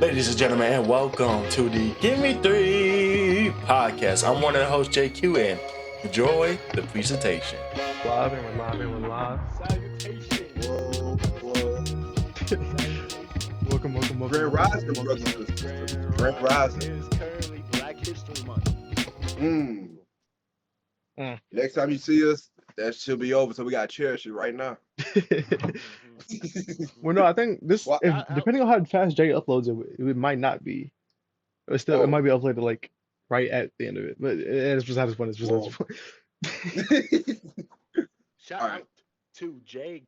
Ladies and gentlemen, and welcome to the Gimme 3 podcast. I'm one of the hosts, JQ, and enjoy the presentation. Live and we're live and we're live. Salutations. Whoa, whoa. Welcome, welcome, welcome, Grand welcome, Rising, welcome, brothers welcome. and sisters. Grand Grand Rising Rising. is currently Black History Month. Mm. Mm. Next time you see us, that should be over. So we gotta cherish it right now. Well, no, I think this, Well, if depending on how fast Jay uploads it, it might not be. It might be uploaded like right at the end of it. But it's just how this one. It's just how this one. Shout All right. out to Jay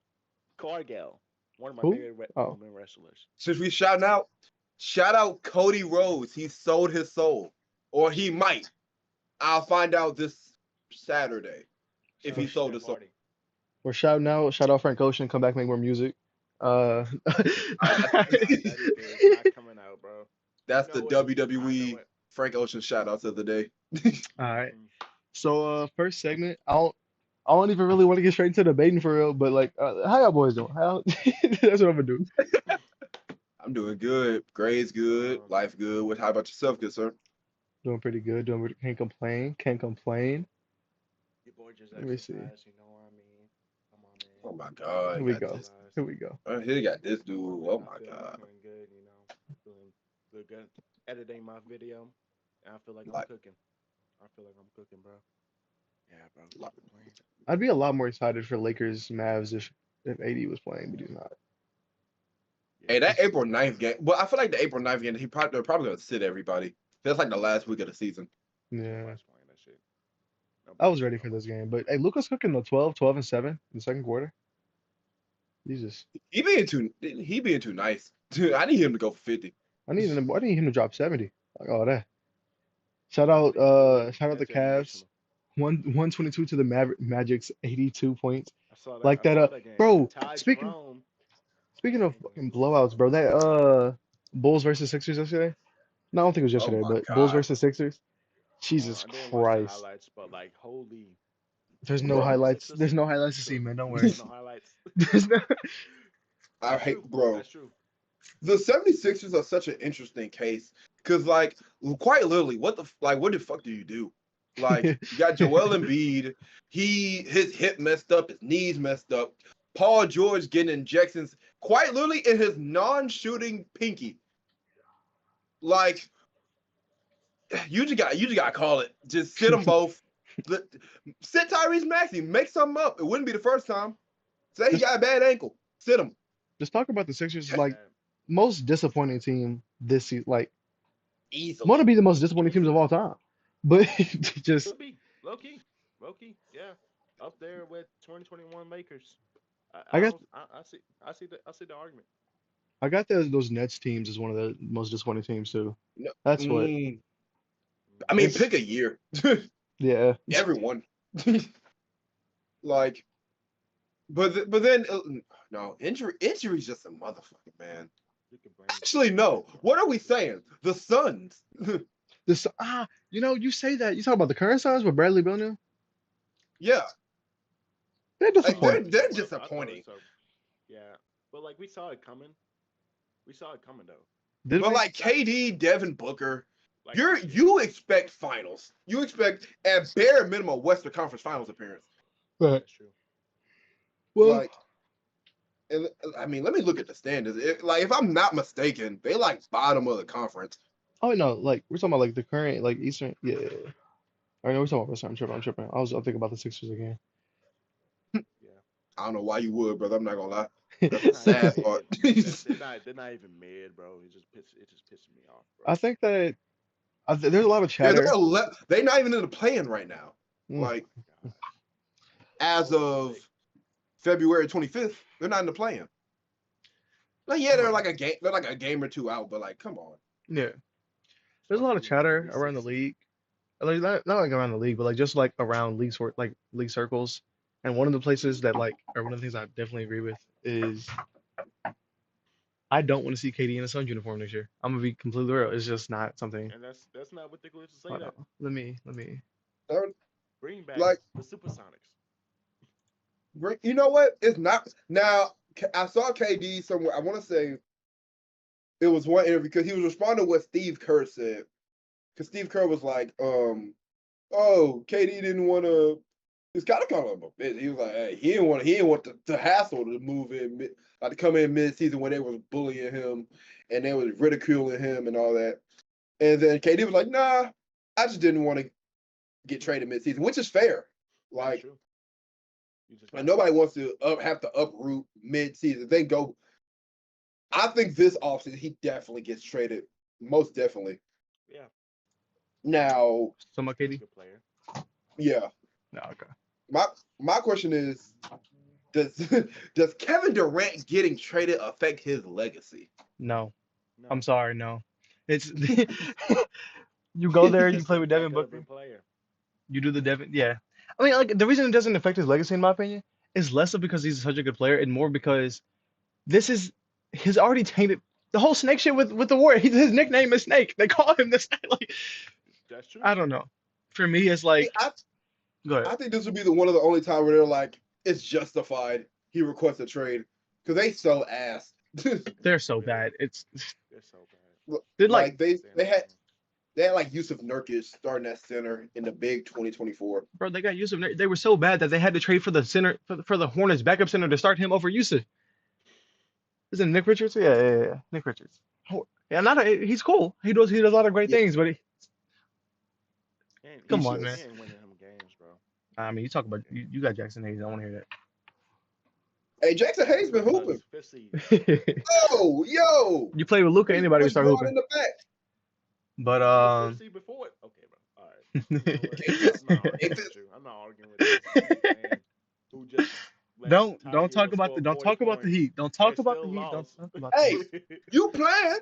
Cargill, one of my Who? favorite Oh. women wrestlers. Since we shouting out, shout out Cody Rhodes. He sold his soul, or he might. I'll find out this Saturday if he sold his soul. We're shouting out. Shout out Frank Ocean. Come back, make more music. That is not coming out, bro. That's You know the what? WWE Frank Ocean shout outs of the day. All right. So first segment. I don't even really want to get straight into debating for real, but like, how y'all boys doing? That's what I'm gonna do. I'm doing good. Grades good. Life good. How about yourself, good sir? Doing pretty good. Can't complain. Can't complain. Your boy just Let me see. exercised, you know what I mean? Come on, man. Oh my God. Here we got go. this. Here we go. Here you got this dude. Oh my I feel God. I'm feeling good, you know. Feeling good. Editing my video, and I feel like I'm Like- cooking. I feel like I'm cooking, bro. Yeah, bro. Like- I'd be a lot more excited for Lakers Mavs if AD was playing, but he's not. Hey, that April 9th game. Well, I feel like the April 9th game, they're probably gonna sit everybody. That's like the last week of the season. Yeah. Nobody's playing that shit. I was ready for this game, but hey, Luka's cooking the 12 and 7 in the second quarter. Jesus. He being too nice. Dude, I need him to go 50. I need him to drop 70. Like all that. Shout out the Cavs. 122 to the Magic's 82 points. I saw that. Like I saw that, game. bro, Ty speaking- Jerome, Speaking of fucking blowouts, bro, that Bulls versus Sixers yesterday. No, I don't think it was yesterday, my but God. Bulls versus Sixers. Jesus I didn't watch the Christ. highlights, but like, holy. There's no Bro. highlights. There's no highlights to see, man. Don't worry. There's no highlights. There's no. I That's hate, true. bro. That's true. The 76ers are such an interesting case because, like, quite literally, what the fuck do you do? Like, you got Joel Embiid. His hip messed up, his knees messed up. Paul George getting injections, quite literally in his non-shooting pinky. Like, you just gotta call it. Just sit them both. Sit Tyrese Maxey. Make something up. It wouldn't be the first time. Say he got a bad ankle. Sit him. Just talk about the Sixers as like most disappointing team this season. Like, Easily. want to be the most disappointing teams of all time, but just Could be low key, yeah, up there with 2021 Lakers. I guess- I see the argument. I got those Nets teams as one of the most disappointing teams too. No, That's what. I mean, It's- pick a year. Yeah. Everyone. Like, but then no, injury's just a motherfucker, man. You can blame. Actually, no. What are we saying? The Suns. This you say that you talk about the current Suns with Bradley Beal now. Yeah, They're like, disappointing. they're I thought disappointing. it was yeah, but like we saw it coming. We saw it coming though. Did But we? like KD, Devin Booker, Like, you expect finals. You expect at bare minimum Western Conference Finals appearance. Right. That's true. Well, Like, and I mean, let me look at the standings. Like, if I'm not mistaken, they like bottom of the conference. oh no, like we're talking about like the current like Eastern. Yeah. I know we're talking about Western. I'm tripping. I'm thinking about the Sixers again. I don't know why you would, brother. I'm not gonna lie. That's the sad part. They're not even mid, bro. It just pisses me off, bro. I think that there's a lot of Yeah, chatter. they're not even in the play-in right now. Mm. Like, as of February 25th, they're not in the play-in. Like, yeah, they're like a game or two out, but like, come on. Yeah. There's a lot of chatter around the league. Like not like around the league, but like just like around league circles. And one of the places that like, or one of the things I definitely agree with is I don't want to see KD in a Suns uniform next year. I'm gonna be completely real. It's just not something. And that's not ridiculous to say Hold that. on. Let me. Bring back Like- the Supersonics. You know what? It's not. Now, I saw KD somewhere. I want to say it was one interview because he was responding to what Steve Kerr said. Because Steve Kerr was like, oh, KD didn't want to. He's kind of a bitch. He was like, hey, he didn't want to hassle to move in, like to come in mid-season when they was bullying him and they was ridiculing him and all that. And then KD was like, nah, I just didn't want to get traded mid-season, which is fair. Like, nobody wants to have to uproot mid-season. They go. I think this offseason he definitely gets traded, most definitely. Yeah. So Now, my KD. Good player. yeah. No, okay. My question is, does Kevin Durant getting traded affect his legacy? No, No. I'm sorry. No, it's you go there, you Just play a with Devin heck of a Booker, player. you do the Devin. Yeah, I mean, like the reason it doesn't affect his legacy, in my opinion, is less of because he's such a good player, and more because this is he's already tainted the whole Snake shit with the Warrior. His nickname is Snake. They call him the Snake. Like, That's true. I don't know. For me, it's like go ahead. I think this would be one of the only times where they're like, it's justified. He requests a trade because they so ass. They're so bad. It's They're so bad. they're like they had like Yusuf Nurkic starting at center in the big 2024. bro, they got Yusuf. They were so bad that they had to trade for the center for the Hornets backup center to start him over Yusuf. Isn't it Nick Richards? Yeah. Nick Richards. Oh, yeah, he's cool. He does a lot of great things, but come on, man. He ain't winning him games, bro. I mean, you talk about you got Jackson Hayes. I want to hear Hey, Jackson Hayes been hooping. that. Oh, yo. You play with Luka, anybody can start in hooping. the back. But Before it. Okay, bro. All right. I'm not arguing with this man who just don't talk about the Heat. Don't talk about the Heat. Don't talk about the Hey, Heat. you playing?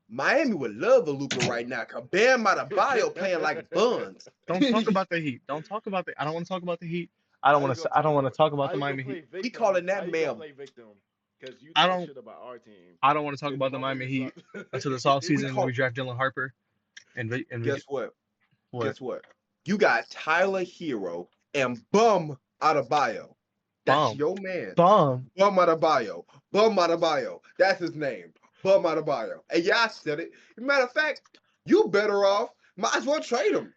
Miami would love a Luka right now. Cause Bam Adebayo playing like buns. Don't talk about the Heat. Don't talk about the. I don't want to talk about the Heat. I don't want to talk about the Miami Heat. He calling that man. I don't want to talk about the Miami Heat until this offseason when we draft Dylan Harper. And guess what? Guess what? You got Tyler Hero and Bum Adebayo. That's your man. Bum Adebayo. That's his name. Bum Adebayo. And yeah, I said it. Matter of fact, you better off. Might as well trade him.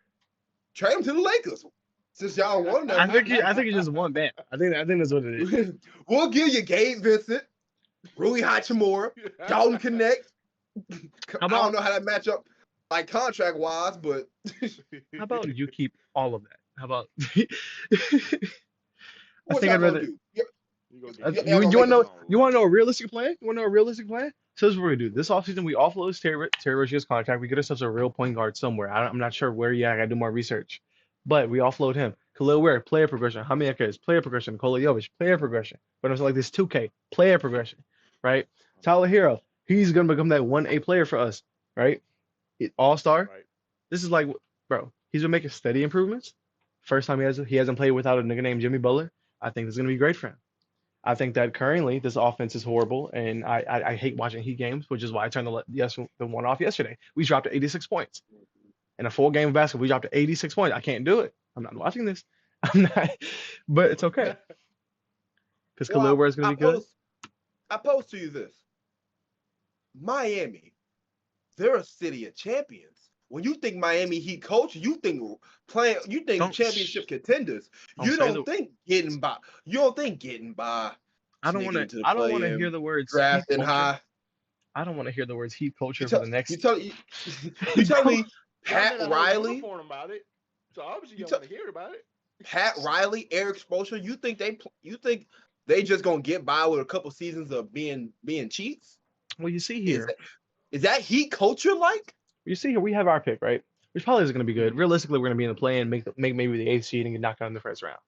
Trade him to the Lakers. Since y'all don't want him. I think you just want that. I think that's what it is. We'll give you Gabe Vincent, Rui Hachimura, Dalton Connect. I don't know how that match up like contract wise, but how about you keep all of that? How about I what think I'd rather do? you want to know a realistic plan? You want to know a realistic plan? So this is what we're gonna do. This offseason we offload Terry Rozier's contract. We get ourselves a real point guard somewhere. I'm not sure where yet. I gotta do more research. But we offload him. Khalil Ware, player progression. Jaime Akers, player progression. Nikola Jovic, player progression. But it's like this 2K, player progression, right? Tyler Hero, he's gonna become that 1A player for us, right? All-star. Right. This is like, bro, he's been making steady improvements. First time he hasn't played without a nigga named Jimmy Butler. I think this is gonna be great for him. I think that currently this offense is horrible, and I hate watching Heat games, which is why I turned the one off yesterday. We dropped to 86 points. In a full game of basketball, we dropped to 86 points. I can't do it. I'm not watching this. I'm not, but it's okay. Because Khalil Ware is going to be good. I pose to you this. Miami, they're a city of champions. When you think Miami Heat coach, you think championship contenders. You don't think getting by. You don't think getting by. I don't want to hear the words drafting high. I don't want to hear the words Heat culture for the next. You tell me Pat Riley. About it, so obviously you don't want to hear about it. Pat Riley, Eric Spoelstra. You think they just gonna get by with a couple seasons of being cheats? Well, you see here. Is that Heat culture like? You see here, we have our pick, right? Which probably is going to be good. Realistically, we're going to be in the play and make maybe the 8th seed and get knocked out in the first round.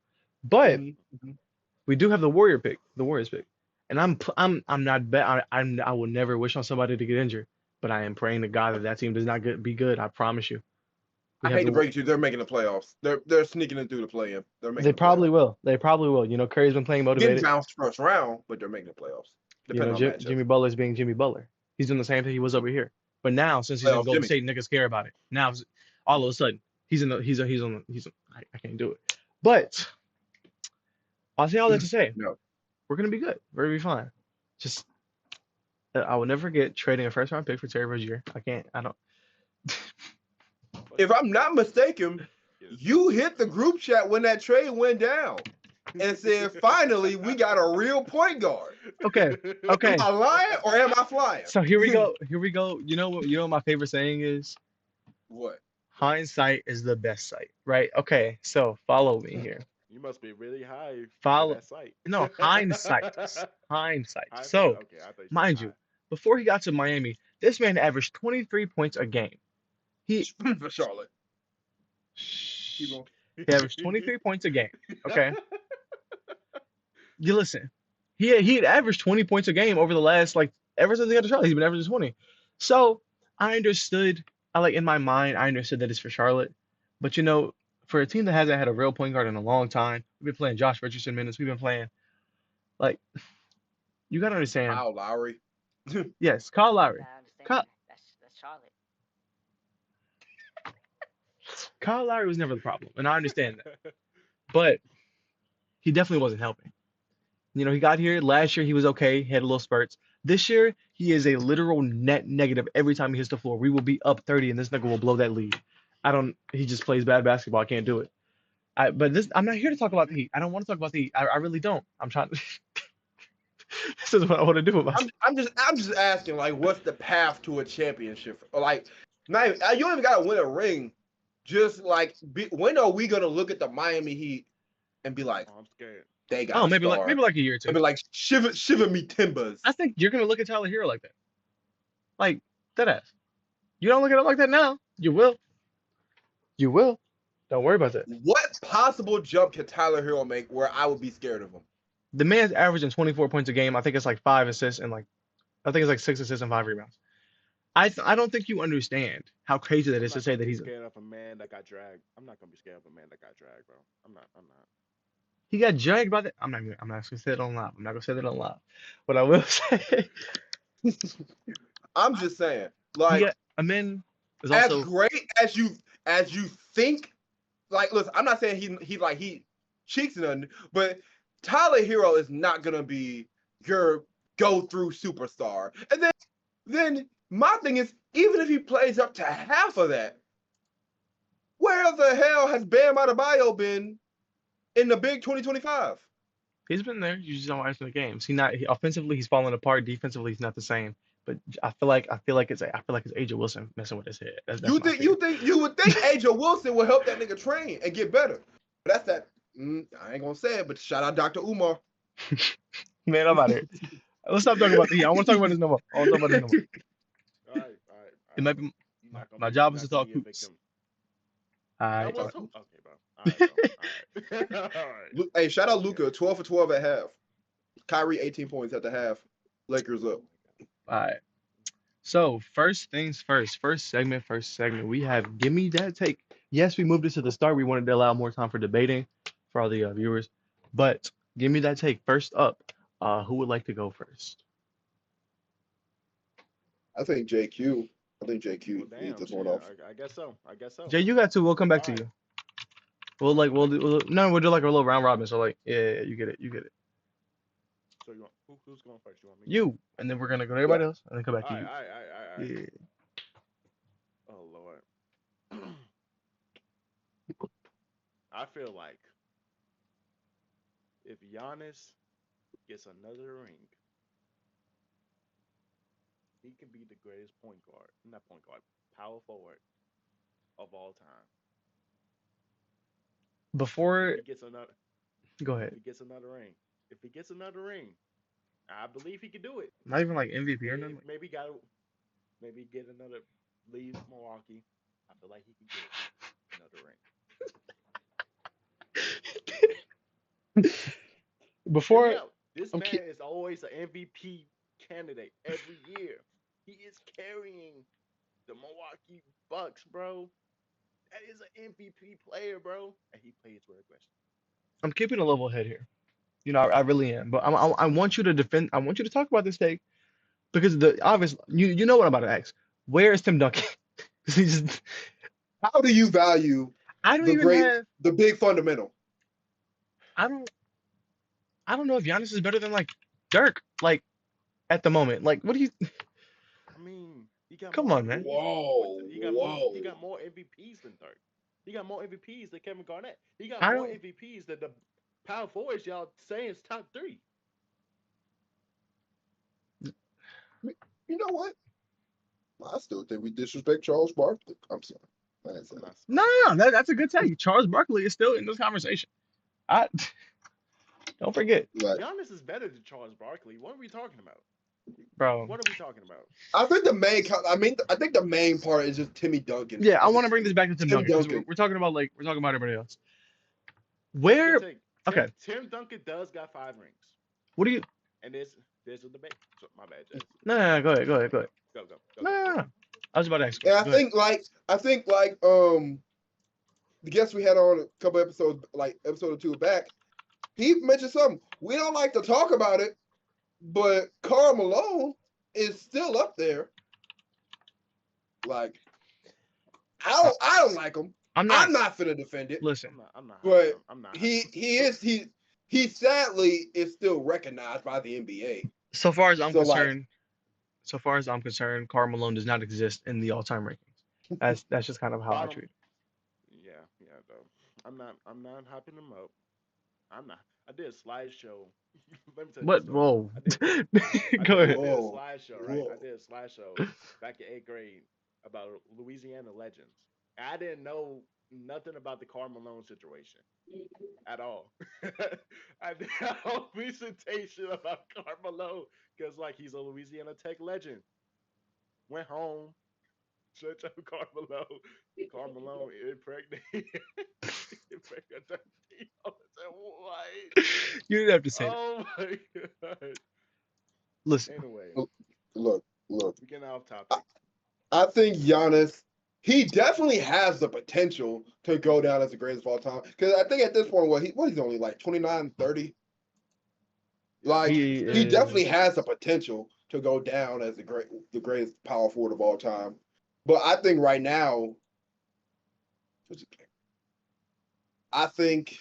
But we do have the Warriors pick, and I'm not bet. I will never wish on somebody to get injured, but I am praying to God that team does not be good. I promise you. I hate to break it to you, they're making the playoffs. They're sneaking in through the play-in. They probably will. They probably will. You know, Curry's been playing motivated. Getting bounced first round, but they're making the playoffs. Jimmy Butler's being Jimmy Butler. He's doing the same thing he was over here. But now, since he's in Golden State, niggas care about it. Now, all of a sudden, I can't do it. But I'll say all that to say, no. We're gonna be good. We're gonna be fine. Just that I will never forget trading a first round pick for Terry Rozier. I don't. If I'm not mistaken, Yes. you hit the group chat when that trade went down and said, "Finally, we got a real point guard." Okay. Am Okay. I lying or am I flying? So here we go. Here we go. You know what my favorite saying is? What? Hindsight is the best sight, right? Okay, so follow me here. You must be really high on Follow. that site. No, hindsight. Hindsight. Hindsight. So, Okay, I thought you said mind high. you, before he got to Miami, this man averaged 23 points a game. He For Charlotte. Keep going. He averaged 23 points a game. Okay. You listen. He had averaged 20 points a game over the last ever since he got to Charlotte. He's been averaging 20. So I understood. In my mind, I understood that it's for Charlotte. But for a team that hasn't had a real point guard in a long time, we've been playing Josh Richardson minutes. We've been playing you gotta understand. Kyle Lowry. Yes, Kyle Lowry. I understand. Kyle, That's Charlotte. Kyle Lowry was never the problem, and I understand that. But he definitely wasn't helping. He got here last year. He was okay. He had a little spurts. This year, he is a literal net negative every time he hits the floor. We will be up 30, and this nigga will blow that lead. He just plays bad basketball. I can't do it. I'm not here to talk about the Heat. I don't want to talk about the Heat. I really don't. I'm trying. This is what I want to do with myself. I'm just asking, what's the path to a championship? Not even, you don't even gotta win a ring. Just when are we gonna look at the Miami Heat and be like, I'm scared. they got a maybe star. a year or two. Maybe shiver me timbers. I think you're gonna look at Tyler Hero like that. That ass. You don't look at him like that now. You will. You will. Don't worry about that. What possible jump can Tyler Hero make where I would be scared of him? The man's averaging 24 points a game. I think it's 5 assists and I think it's 6 assists and 5 rebounds. I don't think you understand how crazy that is to say that he's scared of a man that got dragged. I'm not gonna be scared of a man that got dragged, bro. I'm not. He got dragged by that. I'm not gonna say that on live. I'm not gonna say that on live. What I will say. I'm just saying, a man is also as great as you think. Listen, I'm not saying he cheats nothing, but Tyler Hero is not gonna be your go-through superstar. And then my thing is, even if he plays up to half of that, where the hell has Bam Adebayo been in the big 2025? He's been there. You just don't watch the games. Offensively, he's falling apart. Defensively, he's not the same. But I feel like it's AJ Wilson messing with his head. That's You would think AJ Wilson will help that nigga train and get better. But that's that. I ain't gonna say it, but shout out Dr. Umar. Man, I'm out here. Let's stop talking about the Heat. I want to talk about this no more. I want to talk about this no more. All right. It might be my job is to talk hoops. All right. Okay, bro. All right. All right. Hey, shout out Luka, 12 for 12 at half. Kyrie, 18 points at the half. Lakers up. All right. So first things first. First segment. We have Gimme That Take. Yes, we moved it to the start. We wanted to allow more time for debating for all the viewers. But Gimme That Take. First up, who would like to go first? I think JQ leads this one off. I guess so. Jay, you got two. We'll come back to you. We'll do a little round robin. So yeah, you get it. So who's going first? You want me? You, and then we're gonna go to everybody else, and then come back to you. All right. Yeah. Oh Lord. I feel like if Giannis gets another ring, he can be the greatest power forward of all time. Before If he gets another, go ahead. If he gets another ring, I believe he can do it. Not even MVP or nothing. Maybe get another leave Milwaukee. I feel like he can get another ring. Before This man is always an MVP candidate every year. He is carrying the Milwaukee Bucks, bro. That is an MVP player, bro, and he plays very aggressive. I'm keeping a level head here. I really am. But I want you to defend. I want you to talk about this take because the obvious. You know what I'm about to ask. Where is Tim Duncan? How do you value the big fundamental? I don't know if Giannis is better than Dirk. at the moment. Like, what do you? I mean, he got Come more on, man. MVPs. Whoa, He got more. whoa. He got more MVPs than Dirk. He got more MVPs than Kevin Garnett. He got I more don't. MVPs than the power forwards y'all saying is top 3. You know what? I still think we disrespect Charles Barkley. I'm sorry. I didn't say I'm that. not. No, no, no. That's a good take. Charles Barkley is still in this conversation. I don't forget, Like, Giannis is better than Charles Barkley. What are we talking about? bro. What are we talking about? I think the main part is just Timmy Duncan. Yeah, I want to bring this back to Tim Tim Duncan because Duncan. we're talking about everybody else. That's a good Where? take. Okay. Tim Duncan does got 5 rings, What do you? and there's a debate. So, my bad, Jess. No, go ahead. Go. No. I was about to ask you. And Go ahead. I think the guest we had on a couple episodes, like episode or 2 back, he mentioned something. We don't like to talk about it, but Karl Malone is still up there. Like, I don't like him. I'm I'm not. not finna defend it. Listen, I'm not. But I'm not. he sadly is still recognized by the NBA. so far as I'm So, like- concerned, Karl Malone does not exist in the all-time rankings. That's just kind of how I Bottom- treat it. Yeah, though. I'm not hyping him up. I'm not. I did a slideshow. Let me tell you. What? this story. Whoa. I Go did ahead. a Whoa. slideshow, right? Whoa. I did a slideshow back in 8th grade about Louisiana legends. I didn't know nothing about the Karl Malone situation at all. I did a whole presentation about Karl Malone because, like, he's a Louisiana Tech legend. Went home, searched up Karl Malone. Karl Malone impregnated. impregnated. I said, what? You didn't have to say that. Oh my god. Listen, Anyway, Look. we're getting off topic. I think Giannis, he definitely has the potential to go down as the greatest of all time. Because I think at this point, he's only like 29, 30. Like, he he is. definitely has the potential to go down as the greatest power forward of all time. But I think right now, I think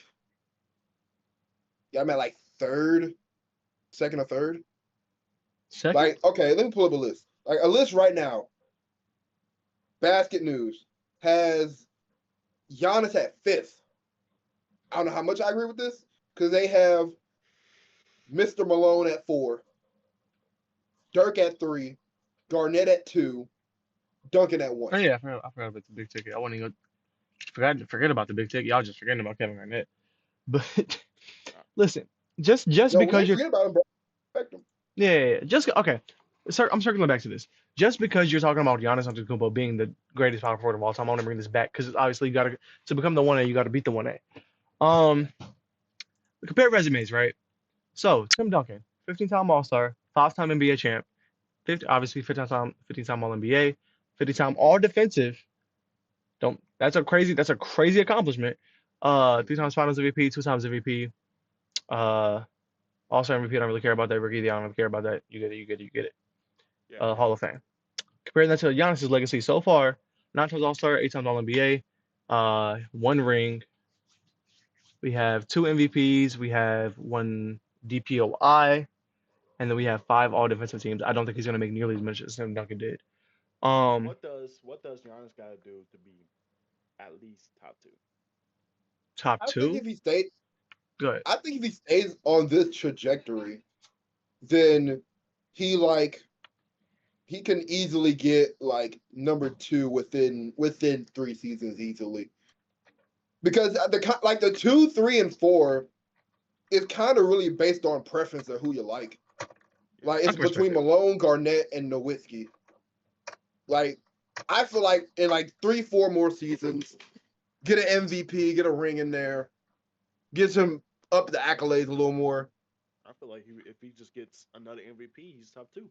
I'm at like second or third. Second. Like, okay, let me pull up a list. Like a list right now. Basket News has Giannis at 5th. I don't know how much I agree with this because they have Mr. Malone at 4, Dirk at 3, Garnett at 2, Duncan at 1. Oh yeah, I forgot about the big ticket. I wasn't even forget about the big ticket. Y'all just forgetting about Kevin Garnett. But listen, just No, we because ain't you're forget about him, bro. Respect him. yeah, just okay. Sir, I'm circling back to this. Just because you're talking about Giannis Antetokounmpo being the greatest power forward of all time, I want to bring this back because obviously to become the 1A, you got to beat the 1A. Compare resumes, right? So Tim Duncan, 15-time All-Star, 5-time NBA champ, obviously 15-time All-NBA, 50-time All-Defensive. That's a crazy accomplishment. 3 times Finals MVP, 2 times MVP, All-Star MVP. I don't really care about that. Rookie, I don't really care about that. You get it. Yeah. Hall of Fame. Comparing that to Giannis's legacy so far, 9 times All-Star, 8 times All-NBA, 1 ring. We have 2 MVPs. We have 1 DPOI, and then we have 5 All-Defensive teams. I don't think he's going to make nearly as much as Tim Duncan did. What does Giannis got to do to be at least top 2? Top I think 2? if he stays, Go ahead. I think if he stays on this trajectory, then he can easily get like number 2 within 3 seasons easily. Because the 2, 3, and 4 is kind of really based on preference of who you like. Like I it's can respect between that. Malone, Garnett, and Nowitzki. Like I feel like in like 3, 4 more seasons, get an MVP, get a ring in there, gets him up the accolades a little more. I feel like if he just gets another MVP, he's top 2.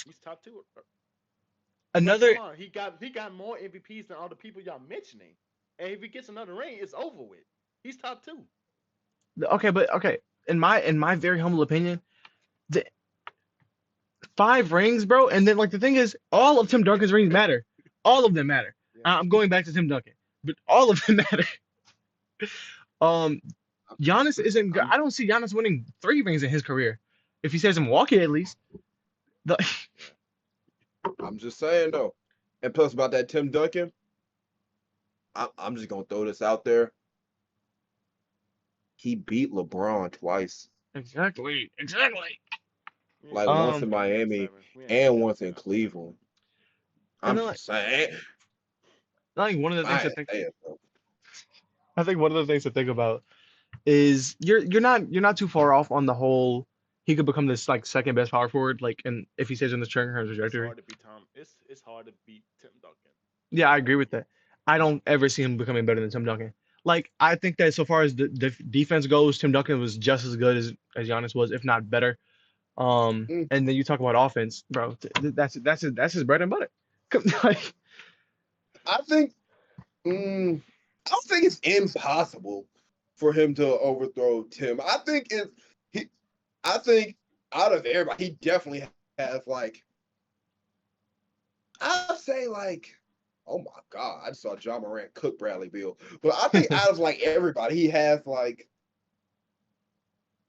He's top 2. Another Come on, he got more MVPs than all the people y'all mentioning. And if he gets another ring, it's over with. He's top 2. okay. In my very humble opinion, the 5 rings, bro. And then like the thing is, all of Tim Duncan's rings matter. All of them matter. Yeah. I'm going back to Tim Duncan, but all of them matter. Giannis isn't. I don't see Giannis winning 3 rings in his career. if he stays in Milwaukee at least. The, I'm just saying though. And plus about that Tim Duncan, I'm just gonna throw this out there. He beat LeBron twice. exactly. Like once in Um, Miami and once in Cleveland. and I'm then like, just saying. I think one of the things I to think. damn, bro. I think one of the things to think about is you're not too far off on the whole. He could become this like second best power forward, like, and if he stays in this current It's trajectory. hard to beat Tom. It's hard to beat Tim Duncan. Yeah, I agree with that. I don't ever see him becoming better than Tim Duncan. Like, I think that so far as the defense goes, Tim Duncan was just as good as Giannis was, if not better. Mm, And then you talk about offense, bro. That's his bread and butter. Like, I think I don't think it's impossible for him to overthrow Tim. He I think out of everybody, he definitely has like I'd say like oh my god, I just saw John Morant cook Bradley Beal. But I think out of like everybody, he has like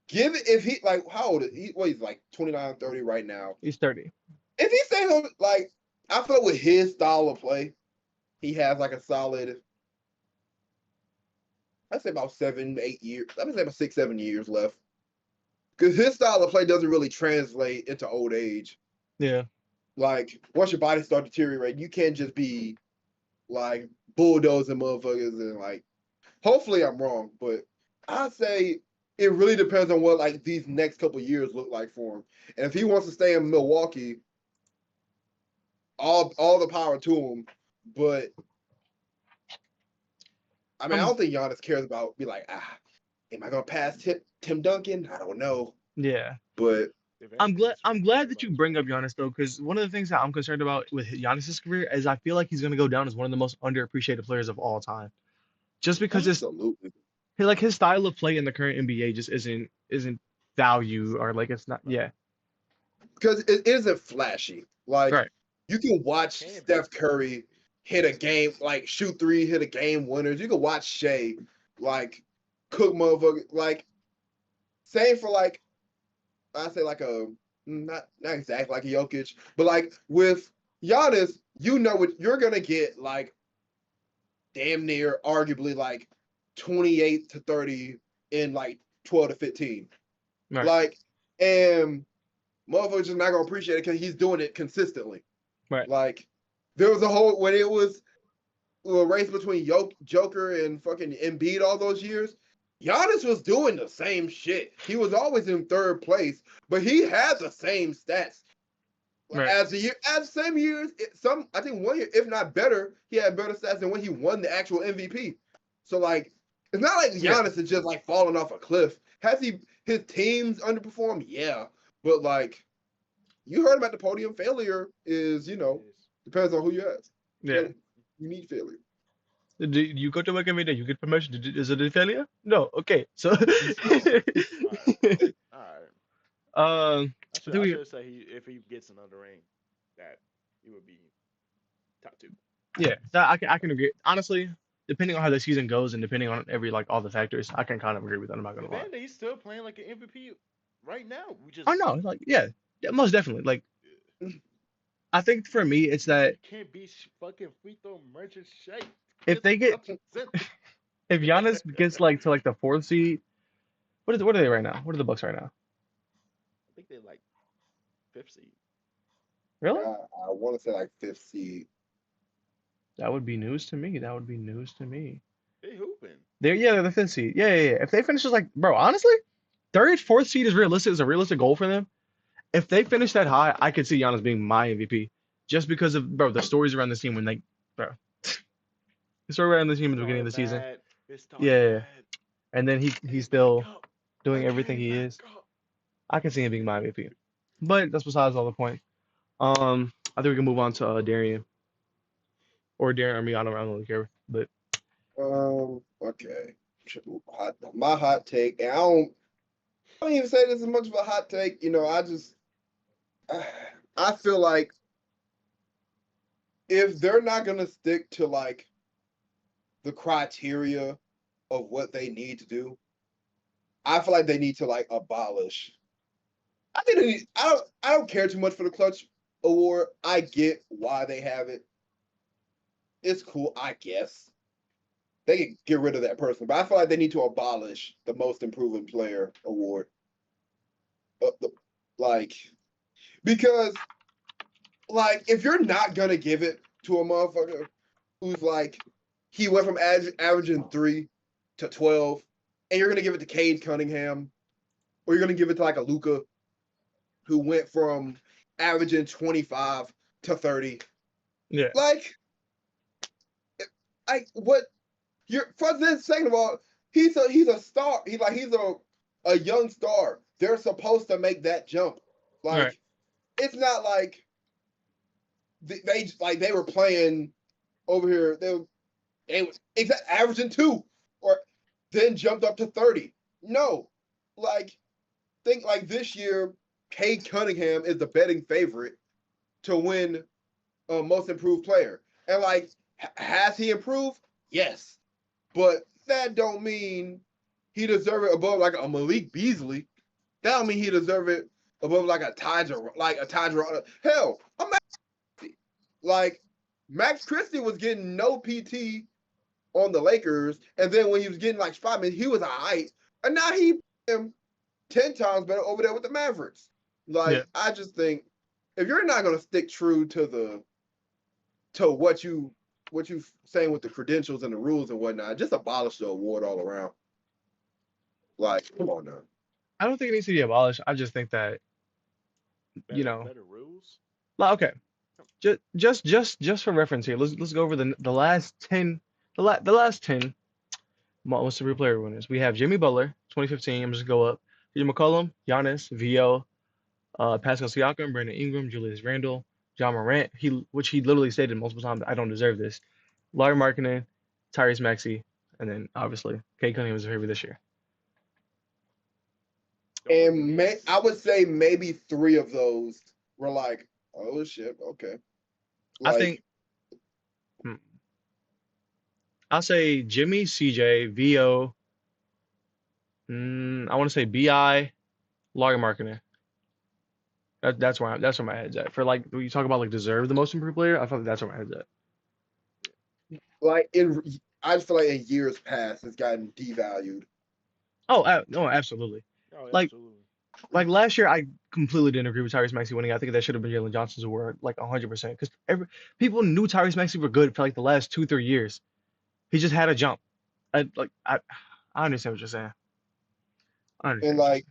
give it if he like how old is he? Well, he's like 29, 30 right now. he's 30. If he stays on like I feel with his style of play, he has like a solid I'd say about 7, 8 years. Let me say about 6, 7 years left. Because his style of play doesn't really translate into old age. Yeah. Like, once your body starts deteriorating, you can't just be like bulldozing motherfuckers and like hopefully I'm wrong, but I'd say it really depends on what like these next couple years look like for him. And if he wants to stay in Milwaukee, all the power to him. But I mean, I I'm don't think Giannis cares about be like, am I gonna pass Tim Duncan? I don't know. yeah. But I'm glad that you bring up Giannis though, because one of the things that I'm concerned about with Giannis's career is I feel like he's gonna go down as one of the most underappreciated players of all time. Just because absolutely. his style of play in the current NBA just isn't value or like it's not yeah. Because it isn't flashy. Like Right. you can watch Steph Curry hit a game, like shoot three, hit a game winners. You can watch Shea like cook motherfucker. Like same for like I say like a not exactly like a Jokic, but like with Giannis, you know what you're gonna get like damn near arguably like 28 to 30 in like 12 to 15. Right. Like and motherfuckers just not gonna appreciate it because he's doing it consistently. Right. Like there was a whole when it was a race between Joker and fucking Embiid all those years. Giannis was doing the same shit. He was always in third place, but he had the same stats. Right. As the same years, I think 1 year, if not better, he had better stats than when he won the actual MVP. So like, it's not like Giannis is just like falling off a cliff. Has his teams underperformed? Yeah, but like, you heard about the podium failure is depends on who you ask. Yeah. You need failure. Do you go to work every day? You get promotion. Is it a failure? No. Okay. So. All right. I I think we, should say if he gets another ring, that he would be top 2. yeah, I can agree. Honestly, depending on how the season goes and depending on every like all the factors, I can kind of agree with that. I'm not gonna lie. Evander, he's still playing like an MVP right now. Oh no, like yeah, most definitely. Like, I think for me, it's that you can't be fucking free throw merchant shape. if they get if Giannis gets like to like the 4th seed, what are they right now? What are the Bucks right now? I think they're like 5th seed. Really? I want to say like 5th seed. That would be news to me. That would be news to me. They hooping. They're the 5th seed. Yeah. If they finish as like, bro, honestly, 3rd, 4th seed is realistic. Is a realistic goal for them. If they finish that high, I could see Giannis being my MVP, just because of the stories around this team when the story around the team at the beginning of the season. Yeah. And then he's still doing everything he is. I can see him being my MVP. But that's besides all the point. I think we can move on to Darian. Or Darren or me, I don't really care. But okay. My hot take, and I don't even say this as much of a hot take. I feel like if they're not gonna stick to like the criteria of what they need to do, I feel like they need to like abolish. I think I don't care too much for the clutch award. I get why they have it. It's cool, I guess. They can get rid of that person, but I feel like they need to abolish the most improving player award. Like, because like if you're not gonna give it to a motherfucker who's like he went from averaging 3 to 12, and you're gonna give it to Cade Cunningham, or you're gonna give it to like a Luka who went from averaging 25 to 30. Yeah. Like, what you're first then second of all, he's a star. He's a young star. They're supposed to make that jump. Like, Right. it's not like they were playing over here. They averaging 2 or then jumped up to 30. No, like think like this year, Cade Cunningham is the betting favorite to win most improved player. And like, has he improved? Yes, but that don't mean he deserve it above like a Malik Beasley. That don't mean he deserve it above like a Ty. Hell, like Max Christie was getting no PT on the Lakers, and then when he was getting like spot minutes, he was alright, and now he 10 times better over there with the Mavericks. Like, Yeah. I just think if you're not gonna stick true to what you saying with the credentials and the rules and whatnot, just abolish the award all around. Like, come on now. I don't think it needs to be abolished. I just think that, you know, better rules. like, okay, just for reference here, let's go over the last 10, the last 10 most improved player winners. We have Jimmy Butler, 2015. I'm just go up. DJ McCollum, Giannis, VO, Pascal Siakam, Brandon Ingram, Julius Randle, John Morant. Which he literally stated multiple times, I don't deserve this. Larry Markkinen, Tyrese Maxey, and then obviously Kate Cunningham was a favorite this year. And I would say maybe 3 of those were like, oh shit, okay. I think I'll say Jimmy, CJ, VO. I want to say BI, Larry Markkinen. That's where my head's at. For like when you talk about like deserve the most improved player, I feel like that's where my head's at. Like I just feel like in years past it's gotten devalued. Oh, no, absolutely. Oh, Like absolutely. like last year, I completely didn't agree with Tyrese Maxey winning. I think that should have been Jalen Johnson's award, like 100%. Because people knew Tyrese Maxey were good for like the last 2-3 years. He just had a jump. I understand what you're saying. I understand. And like,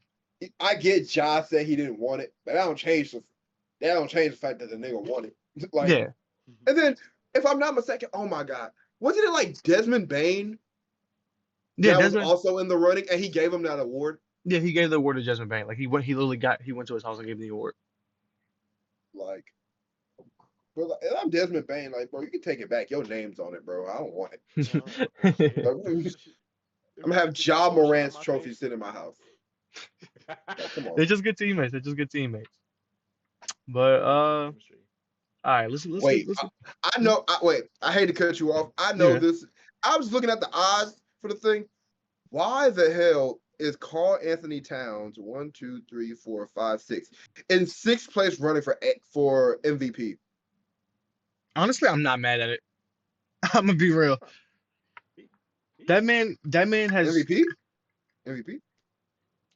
I get Ja said he didn't want it, but that don't change the fact that the nigga wanted it. Like, Yeah. And then, if I'm not mistaken, oh my god, wasn't it like Desmond Bain? Yeah, that Desmond. was also in the running, and he gave him that award. Yeah, he gave the award to Desmond Bain. Like he went to his house and gave him the award. Like, but like, if I'm Desmond Bain, like, bro, you can take it back. Your name's on it, bro. I don't want it. Like, I'm gonna have Ja Morant's trophy sit in my house. Like, come on. They're just good teammates. But all right, let's Wait, I know. I hate to cut you off. I know Yeah. this. I was looking at the odds for the thing. Why the hell is Karl Anthony Towns 1, 2, 3, 4, 5, 6 in 6th place running for MVP? honestly, I'm not mad at it. I'm gonna be real. That man has. MVP.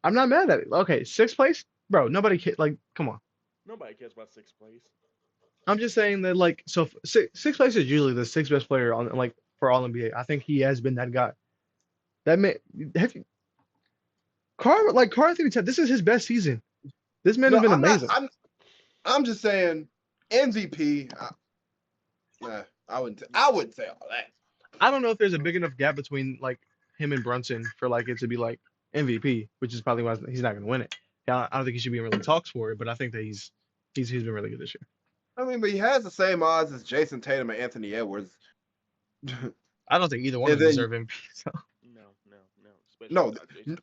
I'm not mad at it. Okay, 6th place, bro. Nobody like. Come on. Nobody cares about 6th place. I'm just saying that like so sixth place is usually the 6th best player on like for all NBA. I think he has been that guy. That man, Karl Anthony Towns, this is his best season. This man has been amazing. I'm just saying MVP. I wouldn't say all that. I don't know if there's a big enough gap between like him and Brunson for like it to be like MVP, which is probably why he's not gonna win it. Yeah, I don't think he should be in really talks for it, but I think that he's been really good this year. I mean, but he has the same odds as Jason Tatum and Anthony Edwards. I don't think either one of them deserve MVP. So. No,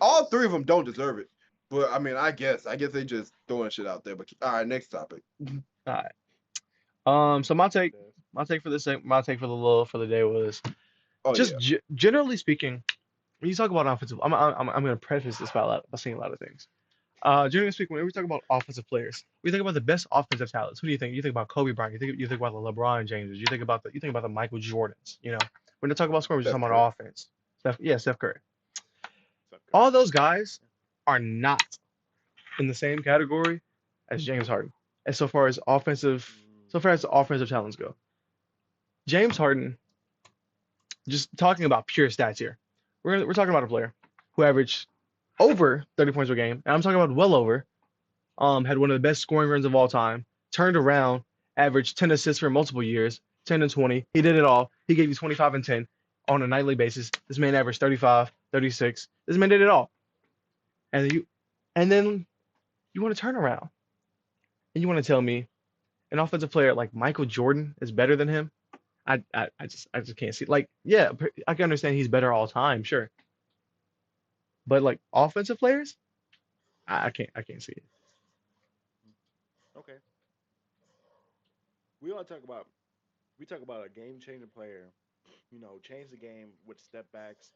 all 3 of them don't deserve it. But I mean, I guess they just throwing shit out there. But all right, next topic. All right. So my take for this for the day was generally speaking, when you talk about offensive, I'm gonna preface this by saying a lot of things. Generally speaking, when we talk about offensive players, we think about the best offensive talents. Who do you think? You think about Kobe Bryant. You think about the LeBron Jameses. You think about the Michael Jordans. When they talk about scoring, we're just Steph talking Curry. about offense. Steph Curry. Steph Curry. All those guys are not in the same category as James Harden. And so far as offensive talents go, James Harden. Just talking about pure stats here. We're talking about a player who averaged over 30 points per game, and I'm talking about well over. Had one of the best scoring runs of all time. Turned around, averaged 10 assists for multiple years, 10 and 20. He did it all. He gave you 25 and 10 on a nightly basis. This man averaged 35, 36. This man did it all. And then you want to turn around and you want to tell me an offensive player like Michael Jordan is better than him? I just can't see. Like, yeah, I can understand he's better all time, sure. But like offensive players, I can't see it. Okay. We talk about a game changing player, change the game with step backs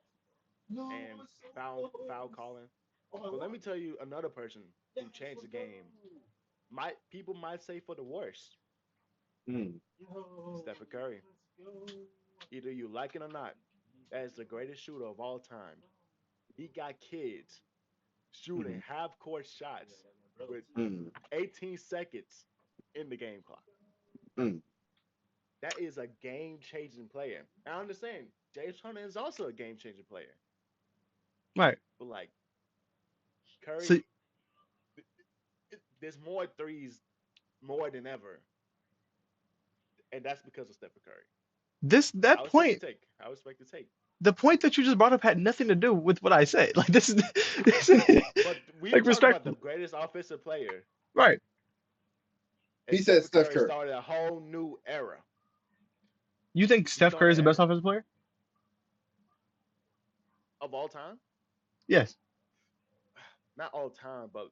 and foul calling. But let me tell you another person who changed the game. People might say for the worst. Mm. Stephen Curry. Either you like it or not, that is the greatest shooter of all time. He got kids shooting Mm. half court shots with Mm. 18 seconds in the game clock. Mm. That is a game changing player. I understand James Harden is also a game changing player, Right. but like So Curry, there's more threes more than ever, and that's because of Stephen Curry. this I that respect the point, take. I respect the take. the point that you just brought up had nothing to do with what I said. Like this is But we like talking about the respectful. greatest offensive player, Right. and He said Stephen Steph Curry Curry. started a whole new era. You think He Steph Curry is started the an best era offensive player? of all time. Yes. Not all time, but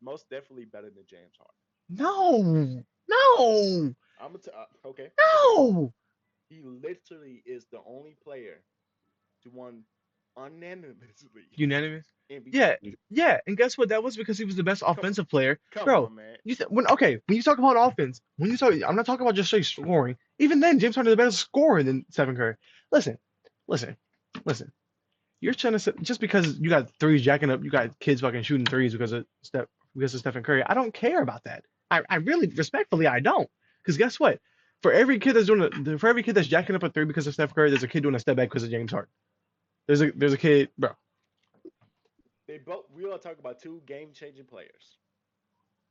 most definitely better than James Harden. No. No. Okay, okay. No. He literally is the only player to won unanimously Unanimous. MVP. Yeah. Yeah. And guess what? That was because he was the best Come, offensive player. come Bro, on, man. when you talk about offense, I'm not talking about just straight scoring. Even then, James Harden is a better scorer than Stephen Curry. Listen, listen, listen. You're trying to say just because you got threes jacking up, you got kids fucking shooting threes because of Stephen Curry. I don't care about that. I really respectfully I don't. Because guess what? For every kid that's jacking up a three because of Steph Curry, there's a kid doing a step back because of James Harden. There's a kid, bro. We all talk about two game changing players.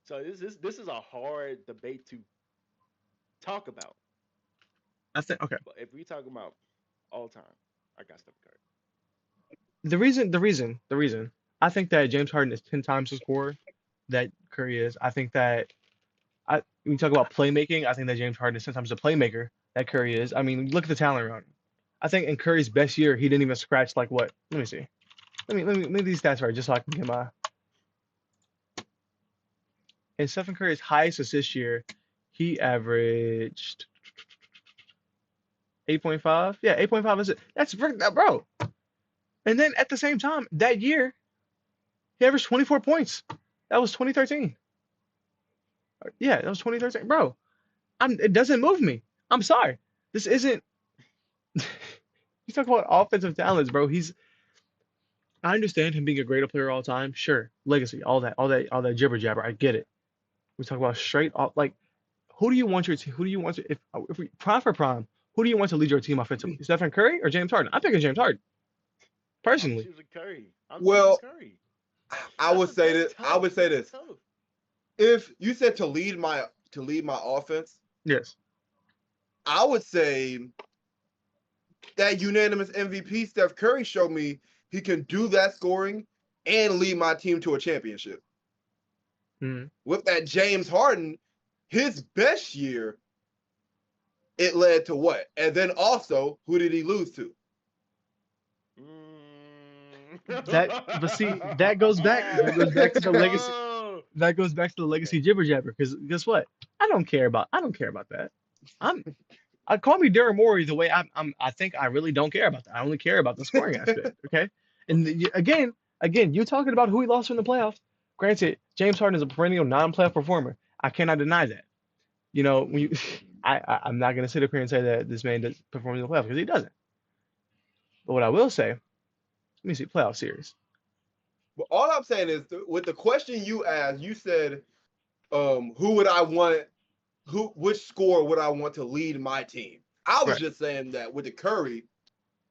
So this is a hard debate to talk about. I think okay. But if we talk about all time, I got Stephen Curry. The reason I think that James Harden is 10 times the scorer that Curry is. I think that when you talk about playmaking, I think that James Harden is 10 times the playmaker that Curry is. I mean, look at the talent around him. I think in Curry's best year, he didn't even scratch like what? Let me see. Let me these stats right, just so I can get my. In Stephen Curry's highest assist year, he averaged 8.5. Yeah, 8.5 is it? Bro. And then at the same time, that year, he averaged 24 points. That was 2013. Yeah, that was 2013. Bro, it doesn't move me. I'm sorry. This isn't. You talk about offensive talents, bro. I understand him being a greater player all time. Sure, legacy, all that jibber jabber. I get it. We talk about straight off. Like, who do you want your team? Who do you want to? If we prime for prime, who do you want to lead your team offensively? Stephen Curry or James Harden? I'm picking James Harden I'm personally. choosing Curry. I'm choosing Well, Curry. I would say That's this. I tough. would say That's this. tough. If you said to lead my offense, Yes. I would say that unanimous MVP Steph Curry showed me he can do that scoring and lead my team to a championship. Hmm. With that James Harden, his best year, it led to what? And then also, who did he lose to? But see, that goes back. That goes back to the legacy. Oh, That goes back to the okay. legacy jibber jabber. Because guess what? I don't care about that. I'm. I call me Daryl Morey the way I think I really don't care about that. I only care about the scoring aspect. Okay. And again, you talking about who he lost in the playoffs. Granted, James Harden is a perennial non-playoff performer. I cannot deny that. You know, when you, I'm not gonna sit up here and say that this man does perform in the playoffs because he doesn't. But what I will say, let me see playoff series. But all I'm saying is, with the question you asked, you said, who would I want? Which scorer would I want to lead my team? I was Right. just saying that with the Curry,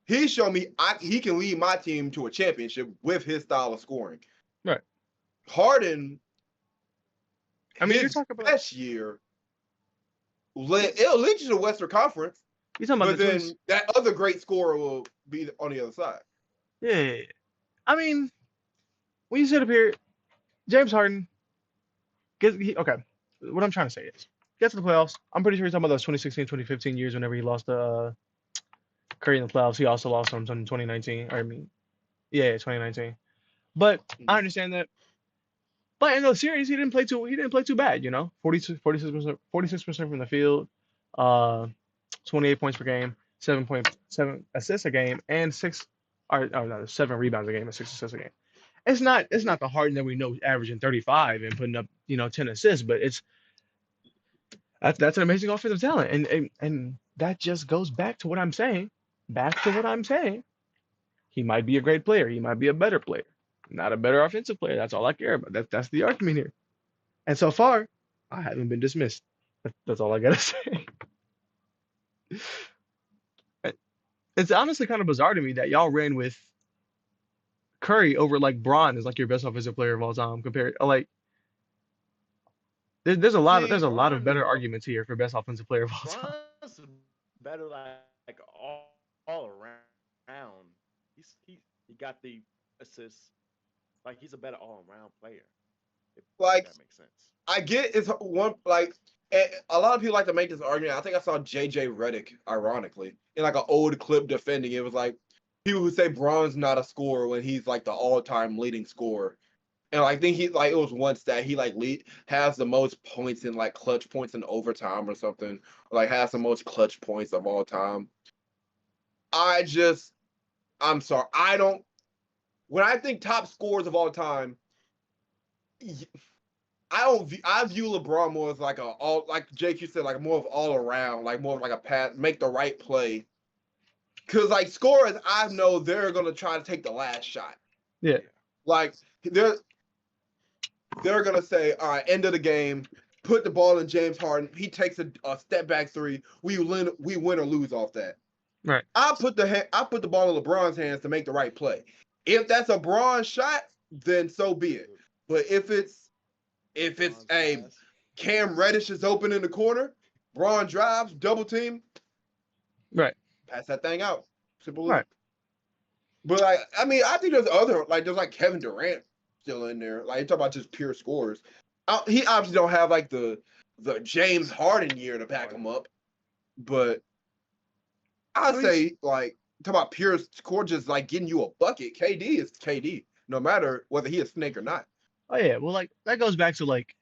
he showed me he can lead my team to a championship with his style of scoring. Right. Harden, I mean, you're his talking about best year, it'll lead you to the Western Conference, you're talking about but the then 20. that other great scorer will be on the other side. Yeah. I mean, when you sit up here, James Harden okay. What I'm trying to say is, get to the playoffs. I'm pretty sure he's talking about those 2016, 2015 years whenever he lost to Curry in the playoffs. He also lost them in 2019. I mean, yeah, 2019. But I understand that. But in those series, he didn't play too bad, you know. 46% from the field, uh 28 points per game, 7.7 assists a game, and no, 7 rebounds a game and 6 assists a game. It's not the Harden that we know averaging 35 and putting up, 10 assists, but that's an amazing offensive talent. And that just goes back to what I'm saying. Back to what I'm saying. He might be a great player. He might be a better player. Not a better offensive player. That's all I care about. That's the argument here. And so far, I haven't been dismissed. That's all I gotta say. It's honestly kind of bizarre to me that y'all ran with Curry over like Braun as like your best offensive player of all time compared like there's a lot of better Bron, arguments here for best offensive player of all time. Bron's better like all around. He got the assists. Like he's a better all around player. If Like, that makes sense. I get it's one like a lot of people like to make this argument. I think I saw JJ Redick, ironically, in like an old clip defending it. It was like people who say Braun's not a scorer when he's like the all-time leading scorer. And I think he like it was one stat he like has the most points in like clutch points in overtime or something, or like has the most clutch points of all time. I'm sorry. When I think top scorers of all time, I view LeBron more as like like JQ said, like more of all around, like more of like a pass, make the right play. Cause like scorers, I know they're gonna try to take the last shot. Yeah. Like they're gonna say, all right, end of the game, put the ball in James Harden. He takes a step back three. We win or lose off that. Right. I put the ball in LeBron's hands to make the right play. If that's a Bron shot, then so be it. But if it's a Cam Reddish is open in the corner, Bron drives, double team, Right. pass that thing out. Simple. Right. But I mean, I think there's like Kevin Durant still in there. Like you talk about just pure scores. He obviously don't have like the James Harden year to back him up, but I'd say like talk about pure score, just like getting you a bucket. KD is KD, no matter whether he a snake or not. Oh yeah. Well, like that goes back to like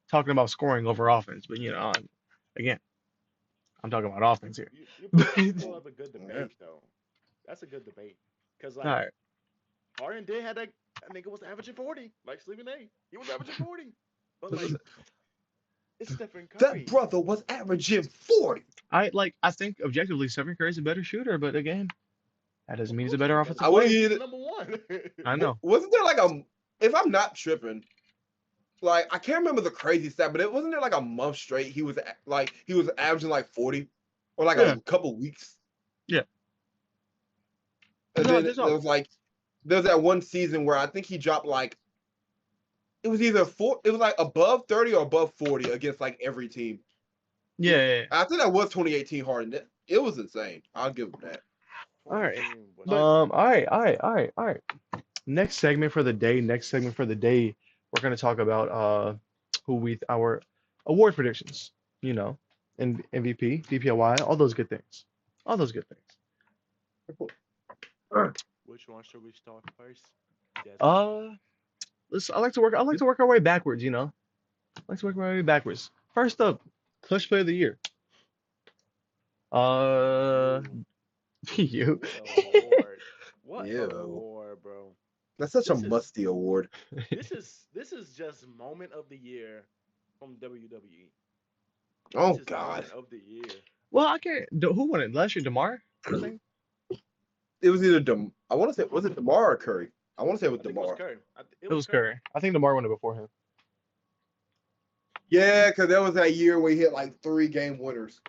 talking about scoring over offense, but again, I'm talking about offense here. You pull up a good debate though. That's a good debate because like All right. Harden did have that nigga was averaging 40, like Stephen A. He was averaging 40, but like it's Stephen Curry. That brother was averaging 40. I think objectively Stephen Curry's a better shooter, but again, that doesn't mean he's a better offensive I player. wouldn't Number one. I know. Wasn't there like if I'm not tripping, like I can't remember the crazy stat, but it wasn't there like a month straight he was averaging like 40 or like a couple weeks. Yeah. And then there was that one season where I think he dropped like it was like above 30 or above 40 against like every team. Yeah. I think that was 2018 Harden. It was insane. I'll give him that. All right. All right. Next segment for the day. We're gonna talk about our award predictions. And MVP, DPOY, all those good things. Which one should we start first? I like to work our way backwards. I like to work my way backwards. First up, clutch play of the year. You. What Yeah. award, bro? That's such a This is musty award. this is just moment of the year from WWE. Oh This is God, moment of the year. Well, I can't. Who won it last year? Demar, I think. it was either I want to say, was it Demar or Curry? I want to say it was I think it was Demar. Curry. It It was was Curry. Curry. I think Demar won it before him. Yeah, because that was that year where he hit like 3 game winners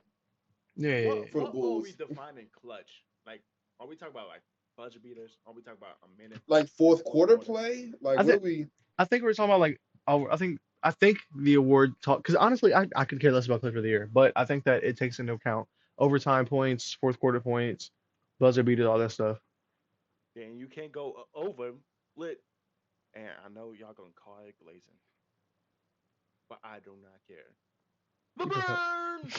Yeah, yeah, What yeah. for the what are we Bulls. defining clutch? Like, are we talking about like buzzer beaters? Are we talking about a minute? Like fourth quarter Quarter? play. Like I what think do we? I think we're talking about like. Oh, I think the award talk because honestly, I could care less about Cliff of the Year, but I think that it takes into account overtime points, fourth quarter points, buzzer beaters, all that stuff. Then you can't go over lit. And I know y'all gonna call it glazing, but I do not care. LeBron.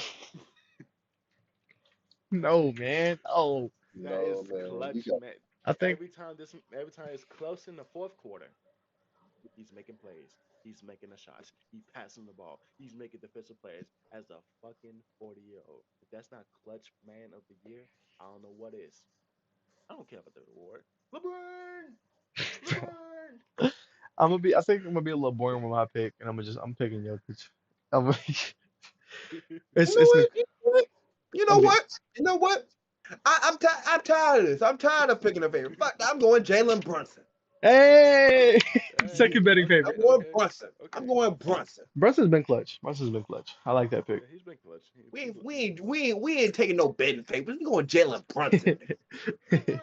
No, man. Oh, That is No man, you clutch, got man. I think Every time it's close in the fourth quarter, he's making plays. He's making the shots. He's passing the ball. He's making defensive plays as a fucking 40-year-old. If that's not clutch man of the year, I don't know what is. I don't care about the award. LeBron. LeBron. I think I'm gonna be a little boring with my pick, and I'm picking Jokic. I'm, You it's know it's what? You know what? You know I'm be, what? You know what? I'm tired of this. I'm tired of picking a favorite. Fuck, I'm going Jalen Brunson. hey, Hey, second betting okay, favorite. I'm going okay, Brunson. okay. I'm going Brunson. Brunson's been clutch. Brunson's been clutch. I like that pick. Yeah, he's been clutch. We ain't taking no betting favorites. We going Jalen Brunson. LeBron.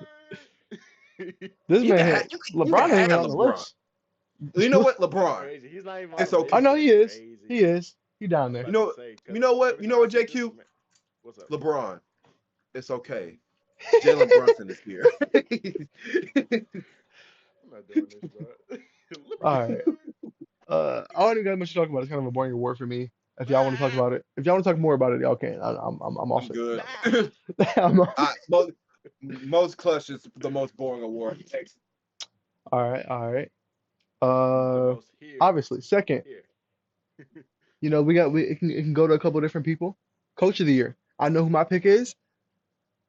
This You man can had have you can LeBron ain't even have on the LeBron. list. You know what, That's LeBron? crazy. He's not even on It's the I list. okay. know That's he is. crazy. He is. He down I'm there. You about to know say you because know what? every You know time I what, see this, JQ? man, what's up? LeBron. It's okay. Jalen Brunson is here. I'm not doing this, bro. All right. LeBron. I don't even got much to talk about. It's kind of a boring award for me. If y'all want to talk about it, if y'all want to talk more about it, y'all can. I'm I'm off it. good. Bah. I'm off. Most clutch is the most boring award. All right. All right. The Uh, most here. obviously, second. Here. It can go to a couple different people. Coach of the year. I know who my pick is.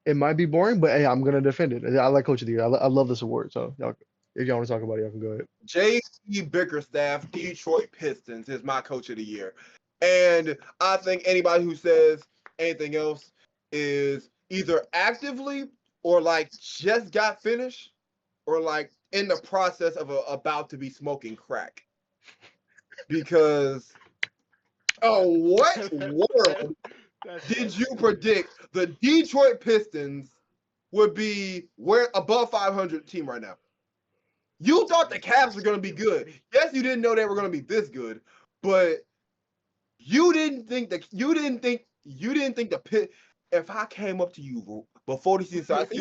It might be boring, but hey, I'm gonna defend it. I like Coach of the Year. I love this award. So y'all, if y'all want to talk about it, y'all can go ahead. J.C. Bickerstaff, Detroit Pistons, is my coach of the year. And I think anybody who says anything else is either actively or like just got finished or like in the process of about to be smoking crack. Because, oh, what world did That's you crazy. predict the Detroit Pistons would be where above 500 team right now? You thought the Cavs were going to be good. Yes, you didn't know they were going to be this good, but you didn't think the pit. If I came up to you before the season started, I said,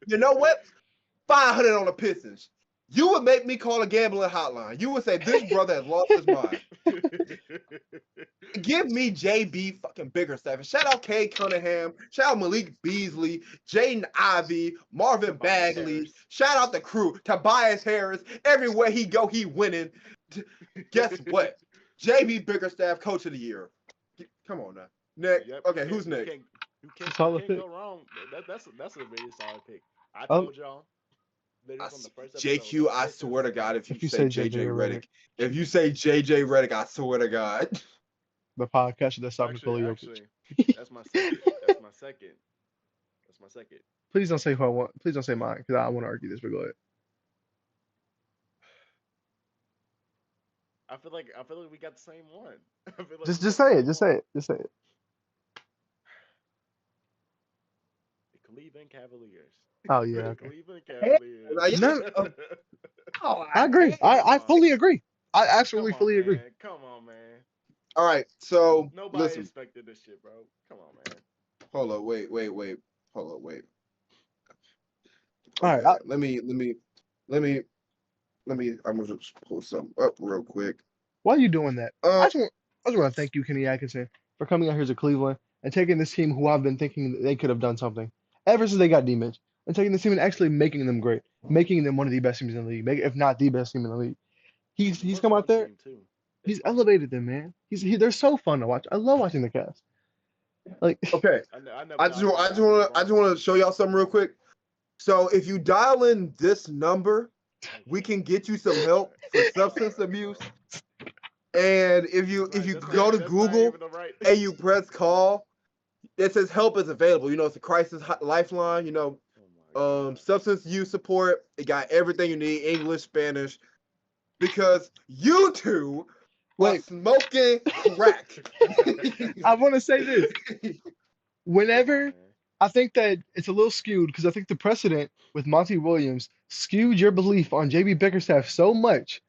you know what, 500 on the Pistons, you would make me call a gambling hotline. You would say this brother has lost his mind. Give me JB fucking Bickerstaff. Shout out Kay Cunningham. Shout out Malik Beasley, Jaden Ivey, Marvin Tobias Bagley. Harris. Shout out the crew. Tobias Harris. Everywhere he go, he winning. Guess what? JB Bickerstaff, coach of the year. Come on now. Next. Yep. Okay, who's next? You Solid can't pick. go wrong. That's a really solid pick. I Um, told y'all literally from the first episode. JQ, The I Pistons- swear to God, if if you you say say JJ JJ Redick, Redick, if you say JJ Redick, I swear to God. the podcast that's stopping Actually, Nikola actually, Jokic. that's my second. That's my second. That's my second. Please don't say who I want. Please don't say mine because I want to argue this. But go ahead. I feel like we got the same one. I feel like Just we just got the say it. same Just one. say it. Just say it. The Cleveland Cavaliers. Oh yeah. The Okay. Cleveland Now, Cavaliers. No, I I agree. I Come on. fully agree. I Come absolutely on, fully agree. man. Come on, man. All right, so Nobody listen. expected this shit, bro. Come on, man. Hold up, wait. Hold up, wait. All Okay, right. let me. I'm gonna just pull something up real quick. Why are you doing that? Uh, I just want to thank you, Kenny Atkinson, for coming out here to Cleveland and taking this team who I've been thinking that they could have done something ever since they got D-Mitch, and taking this team and actually making them great, making them one of the best teams in the league, if not the best team in the league. He's Most come out fun there. team too. He's elevated them, man. They're so fun to watch. I love watching the cast. Like, okay, I never I thought just I'd be want to show y'all something real quick. So if you dial in this number, we can get you some help for substance abuse. And if you go to Google and you press call, it says help is available. It's a crisis lifeline. Substance use support. It got everything you need, English, Spanish, because you two are Wait, smoking crack. I want to say this. Whenever I think that it's a little skewed because I think the precedent with Monty Williams skewed your belief on JB Bickerstaff so much.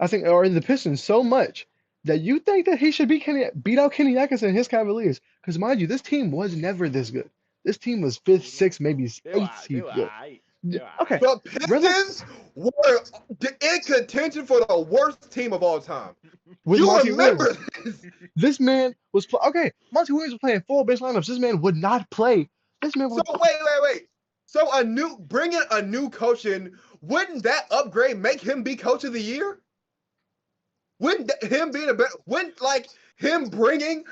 I think, or the Pistons so much that you think that he should beat out Kenny Atkinson and his Cavaliers. Because mind you, this team was never this good. This team was fifth, sixth, maybe eighth seed good. Okay, The Pistons were in contention for the worst team of all time. with You Monty remember Williams. this? This man was okay. Monty Williams was playing full bench lineups. This man would not play. This man So would. wait. So bringing a new coach in, wouldn't that upgrade make him be coach of the year? Wouldn't him being wouldn't like him bringing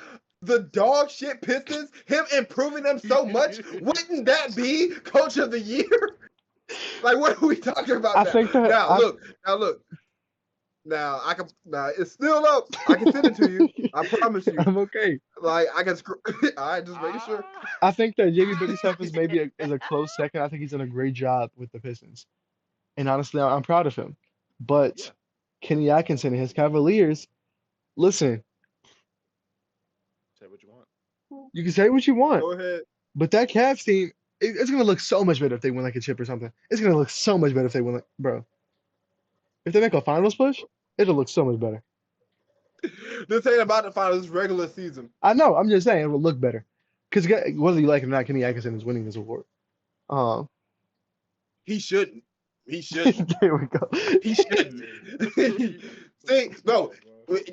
the dog shit Pistons, him improving them so much, wouldn't that be coach of the year? Like, what are we talking about I now? think that Look. Now it's still up. I can send it to you. I promise you. I'm okay. Like I can all right, just making sure. I think that JB Bickerstaff is maybe is a close second. I think he's done a great job with the Pistons, and honestly, I'm proud of him. But Kenny Atkinson and his Cavaliers, listen, Say what you want. you can say what you want, Go ahead. but that Cavs team, it's gonna look so much better if they win like a chip or something. It's gonna look so much better if they win, like, bro. If they make a finals push, it'll look so much better. This ain't about the finals, it's regular season. I know. I'm just saying it will look better, because whether you like it or not, Kenny Atkinson is winning this award. He shouldn't. There we go. He shouldn't. See, no,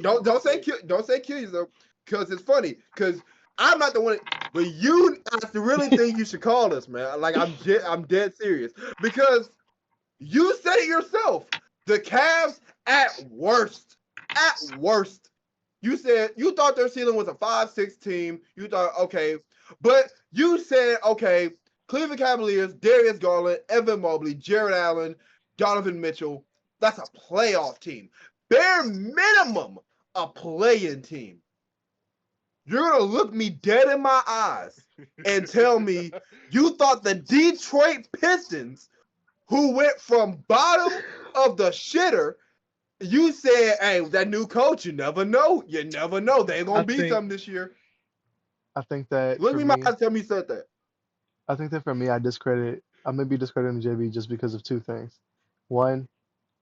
don't say kill yourself, because it's funny. Because I'm not the one, but I really think you should call us, man. Like I'm dead serious, because you said it yourself. The Cavs at worst, you said you thought their ceiling was a 5-6 team. You thought okay, but you said okay. Cleveland Cavaliers, Darius Garland, Evan Mobley, Jared Allen, Donovan Mitchell. That's a playoff team. Bare minimum, a play-in team. You're going to look me dead in my eyes and tell me you thought the Detroit Pistons, who went from bottom of the shitter, you said, hey, that new coach, you never know. They're going to be something this year. I think that Look me in my eyes, tell me you said that. I think that for me, I may be discrediting JB just because of two things. One,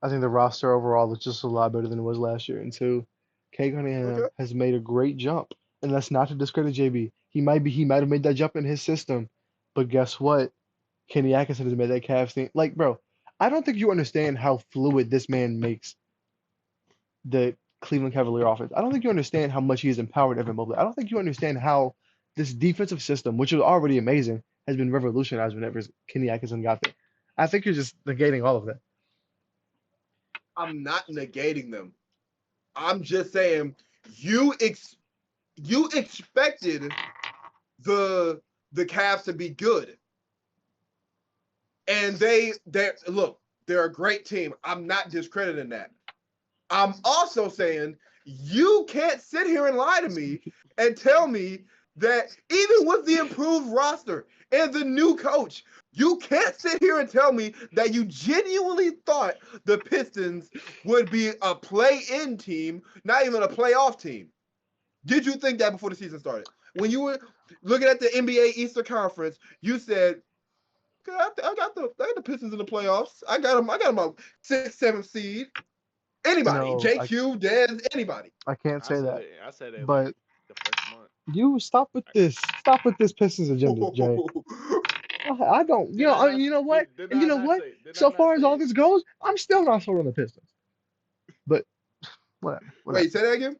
I think the roster overall is just a lot better than it was last year. And two, Kay Cunningham has made a great jump. And that's not to discredit JB. He might have made that jump in his system. But guess what? Kenny Atkinson has made that Cavs thing. Like, bro, I don't think you understand how fluid this man makes the Cleveland Cavalier offense. I don't think you understand how much he has empowered Evan Mobley. I don't think you understand how this defensive system, which is already amazing, has been revolutionized whenever Kenny Atkinson got there. I think you're just negating all of that. I'm not negating them. I'm just saying you expected the Cavs to be good. And they're a great team. I'm not discrediting that. I'm also saying you can't sit here and lie to me and tell me that even with the improved roster and the new coach, you can't sit here and tell me that you genuinely thought the Pistons would be a play-in team, not even a playoff team. Did you think that before the season started? When you were looking at the NBA Eastern Conference, you said, I got the Pistons in the playoffs. I got them a 6th, 7th seed. Anybody, No, JQ, Dez, anybody. I can't say that. I said it But like the first month. you stop with this. Stop with this Pistons agenda, Jay. I don't. You know what? And you know what? So far as all this goes, I'm still not sold on the Pistons. But whatever. Wait, say that again?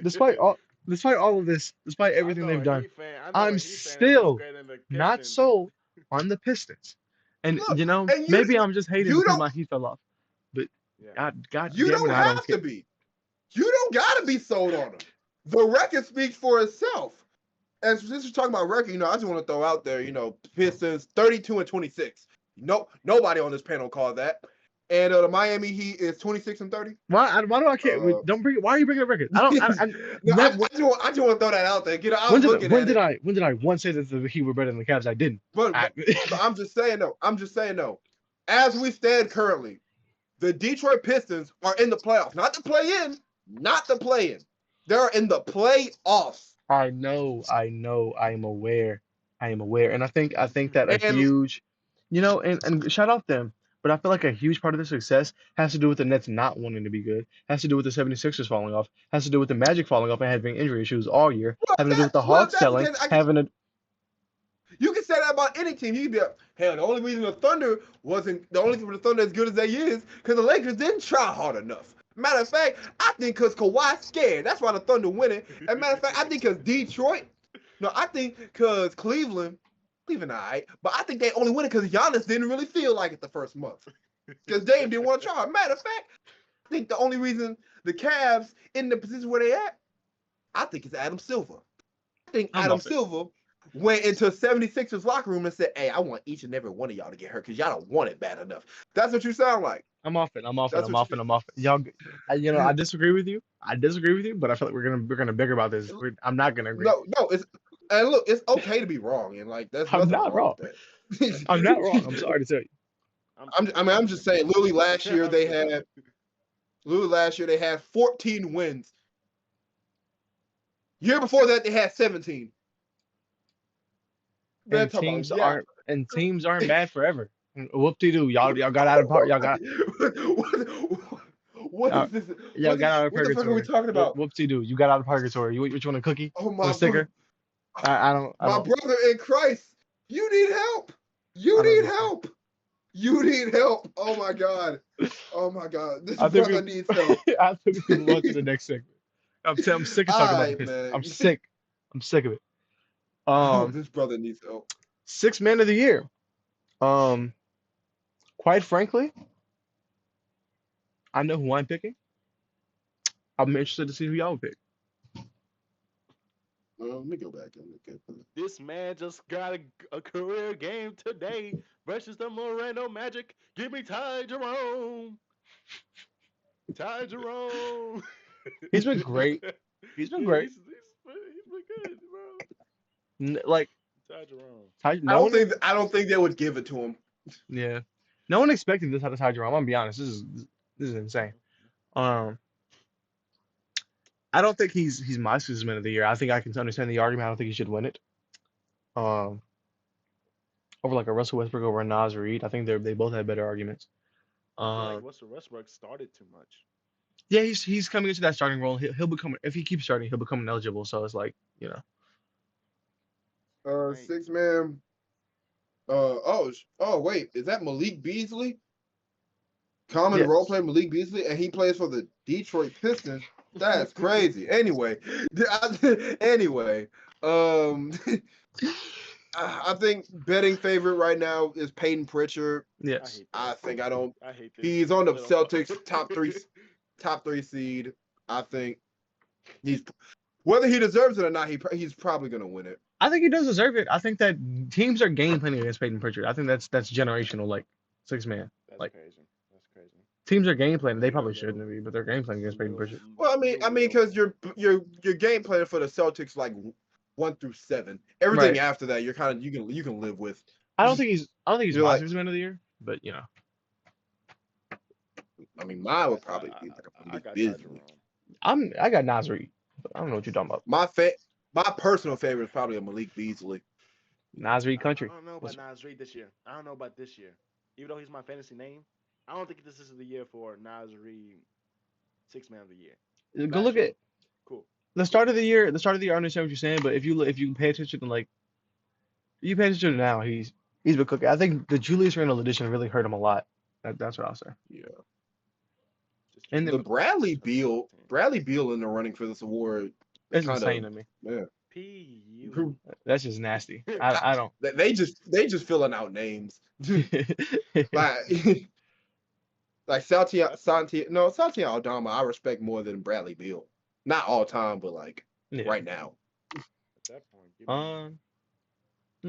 Despite all of this, despite everything they've done, I'm still not sold on the Pistons. And Look, maybe I'm just hating because my Heat fell off. But God you damn don't it, have I don't to be. You don't gotta be sold on them. The record speaks for itself. And since we're talking about record, I just want to throw out there, Pistons 32-26. No, nobody on this panel called that. and the Miami Heat is 26-30. Why do I care? Uh, Don't bring. Why are you bringing up record? I don't. I no, never. I just want to throw that out there. I was looking at it, When did I once say that the Heat were better than the Cavs? I didn't. but I, I'm just saying though. As we stand currently, the Detroit Pistons are in the playoffs, not the play-in, not the play-in. They're in the playoffs. I know. I am aware. And I think that a And huge, and shout out them. But I feel like a huge part of the success has to do with the Nets not wanting to be good, has to do with the 76ers falling off, has to do with the Magic falling off and having injury issues all year, having to do with the Hawks that's selling, because having a you can say that about any team. You can be like, hell, the only reason the Thunder as good as they is because the Lakers didn't try hard enough. Matter of fact, I think because Kawhi's scared. That's why the Thunder winning. And matter of fact, I think because Detroit. No, I think because Cleveland, all right, but I think they only win it because Giannis didn't really feel like it the first month. Because Dame didn't want to try. Matter of fact, I think the only reason the Cavs in the position where they at, I think it's Adam Silver. I think I'm Adam off it. Silver went into 76ers locker room and said, hey, I want each and every one of y'all to get hurt because y'all don't want it bad enough. That's what you sound like. I'm off it. That's what you- I'm off it. Y'all, I disagree with you. But I feel like we're gonna bigger about this. I'm not gonna agree. No, it's okay to be wrong, and like that's I'm nothing not wrong. with that. I'm not wrong. I'm sorry to tell you. I'm just saying. Literally last year they had 14 wins. Year before that they had 17. Man, And talk about- teams yeah. teams aren't bad forever. Whoop-de-doo. Y'all got out of part. Y'all got What is this? y'all got out of What the fuck are we purgatory. talking about? Whoop-de-doo. You got out of purgatory. What you want, a cookie? Oh Or my a sticker? I don't. My brother in Christ, you need help. You I don't need know. help. You need help. Oh my God. Oh my God. This I think brother needs help. I think we can move on to the next segment. I'm sick of talking about the Alright, Pistons. man. I'm sick. I'm sick of it. Oh, this brother needs help. Sixth man of the year. Quite frankly, I know who I'm picking. I'm interested to see who y'all would pick. Well, let me go back and look at this. This man just got a career game today versus the Orlando Magic. Give me Ty Jerome. Ty Jerome. He's been great. He's been great. He's been good, bro. Like Ty Jerome. I don't think they would give it to him. Yeah. No one expected this out of Ty Jerome. I'm gonna be honest. This is insane. I don't think he's my sixth man of the year. I think I can understand the argument. I don't think he should win it. Over like a Russell Westbrook over a Nas Reed. I think they both had better arguments. Like Russell Westbrook started too much. Yeah, he's coming into that starting role. He'll become, if he keeps starting, he'll become ineligible. So it's like, Right. 6 man. Wait, is that Malik Beasley? Common Yes. role player Malik Beasley, and he plays for the Detroit Pistons. That's crazy. Anyway, I think betting favorite right now is Peyton Pritchard. Yes. I hate this. He's on the Little- Celtics top three seed. I think whether he deserves it or not, he's probably gonna win it. I think he does deserve it. I think that teams are game planning against Peyton Pritchard. I think that's generational, like six man. That's Like- crazy. That's crazy. Teams are game planning. They probably shouldn't be, but they're game planning against Peyton Pritchard. Well, I mean, because you're game planning for the Celtics like 1 through 7. Everything Right. after that, you're kind of you can live with. I don't think he's You're my like- sixth man of the year, but I mean, mine would probably be like I a Malik got Ty Beasley. Jerome. I got Nas Reed, but I don't know what you're talking about. My personal favorite is probably a Malik Beasley. Nas Reed country. I don't know about Nas Reed this year. I don't know about this year. Even though he's my fantasy name, I don't think this is the year for Nas Reed, sixth man of the year. Go look at Cool. the start of the year. I understand what you're saying, but if you pay attention to now, he's been cooking. I think the Julius Randle edition really hurt him a lot. That's what I'll say. Yeah. And The then Bradley Beal in the running for this award. it's kinda- insane to me. Yeah. P.U. That's just nasty. I don't. They just filling out names. like Santiago Aldama, I respect more than Bradley Beal. Not all time, but like Yeah. right now. At that point, give me-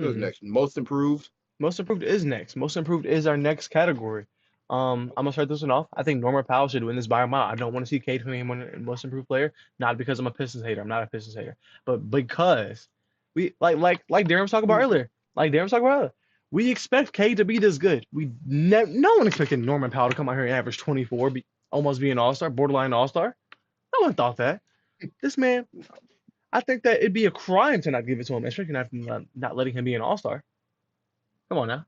Who's next? Most improved. Most improved is next. Most improved is our next category. I'm gonna start this one off. I think Norman Powell should win this by a mile. I don't want to see Cade Cunningham win Most Improved Player, not because I'm a Pistons hater. I'm not a Pistons hater, but because we like Darren was talking about earlier. Like Darren was talking about earlier. We expect Cade to be this good. No one expected Norman Powell to come out here and average 24, almost be an All-Star, borderline All-Star. No one thought that. This man, I think that it'd be a crime to not give it to him, especially not letting him be an All-Star. Come on now.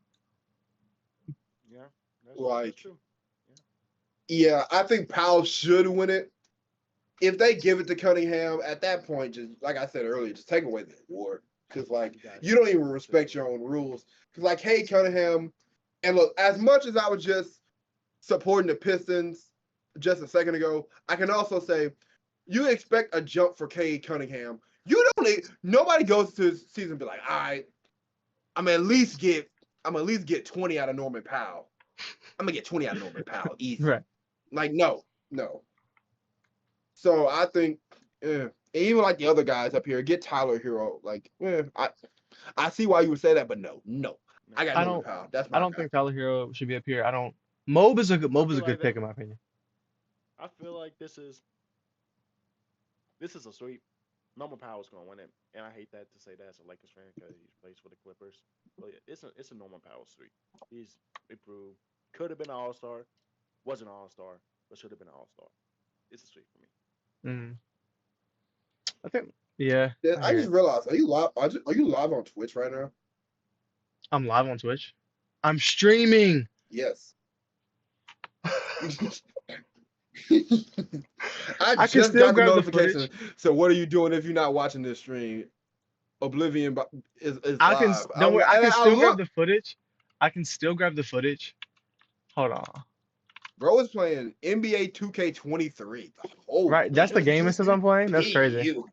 Yeah, that's Like, true. yeah, I think Powell should win it. If they give it to Cunningham, at that point, just like I said earlier, just take away the award. Because, like, you don't even respect your own rules. Because, like, hey, Cunningham, and look, as much as I was just supporting the Pistons just a second ago, I can also say you expect a jump for Cade Cunningham. You don't need, nobody goes to the season and be like, all right, I'm at least get 20 out of Norman Powell. I'm gonna get 20 out of Norman Powell. Easy. Right. Like, no. So I think, even like the other guys up here, get Tyler Hero. Like, I see why you would say that, but no. I got Norman Powell. That's my I don't guy. think Tyler Hero should be up here. Mob is a good like pick in my opinion. I feel like this is a sweep. Norman Powell's gonna win it, and I hate that to say that as a Lakers fan because he plays for the Clippers. But yeah, it's a Norman Powell sweep. He's improved. Could have been an All-Star, wasn't an All-Star, but should have been an All-Star. It's a sweep for me. I think, yeah. I just realized, are you live on Twitch right now? I'm live on Twitch. I'm streaming. Yes. I can just still got the grab the notification. footage. So what are you doing if you're not watching this stream? Oblivion is I can live. don't worry. I can still grab look, the footage. I can still grab the footage. Hold on. bro is playing NBA 2K23. Oh, Right, that's the game it says I'm playing. That's crazy. you.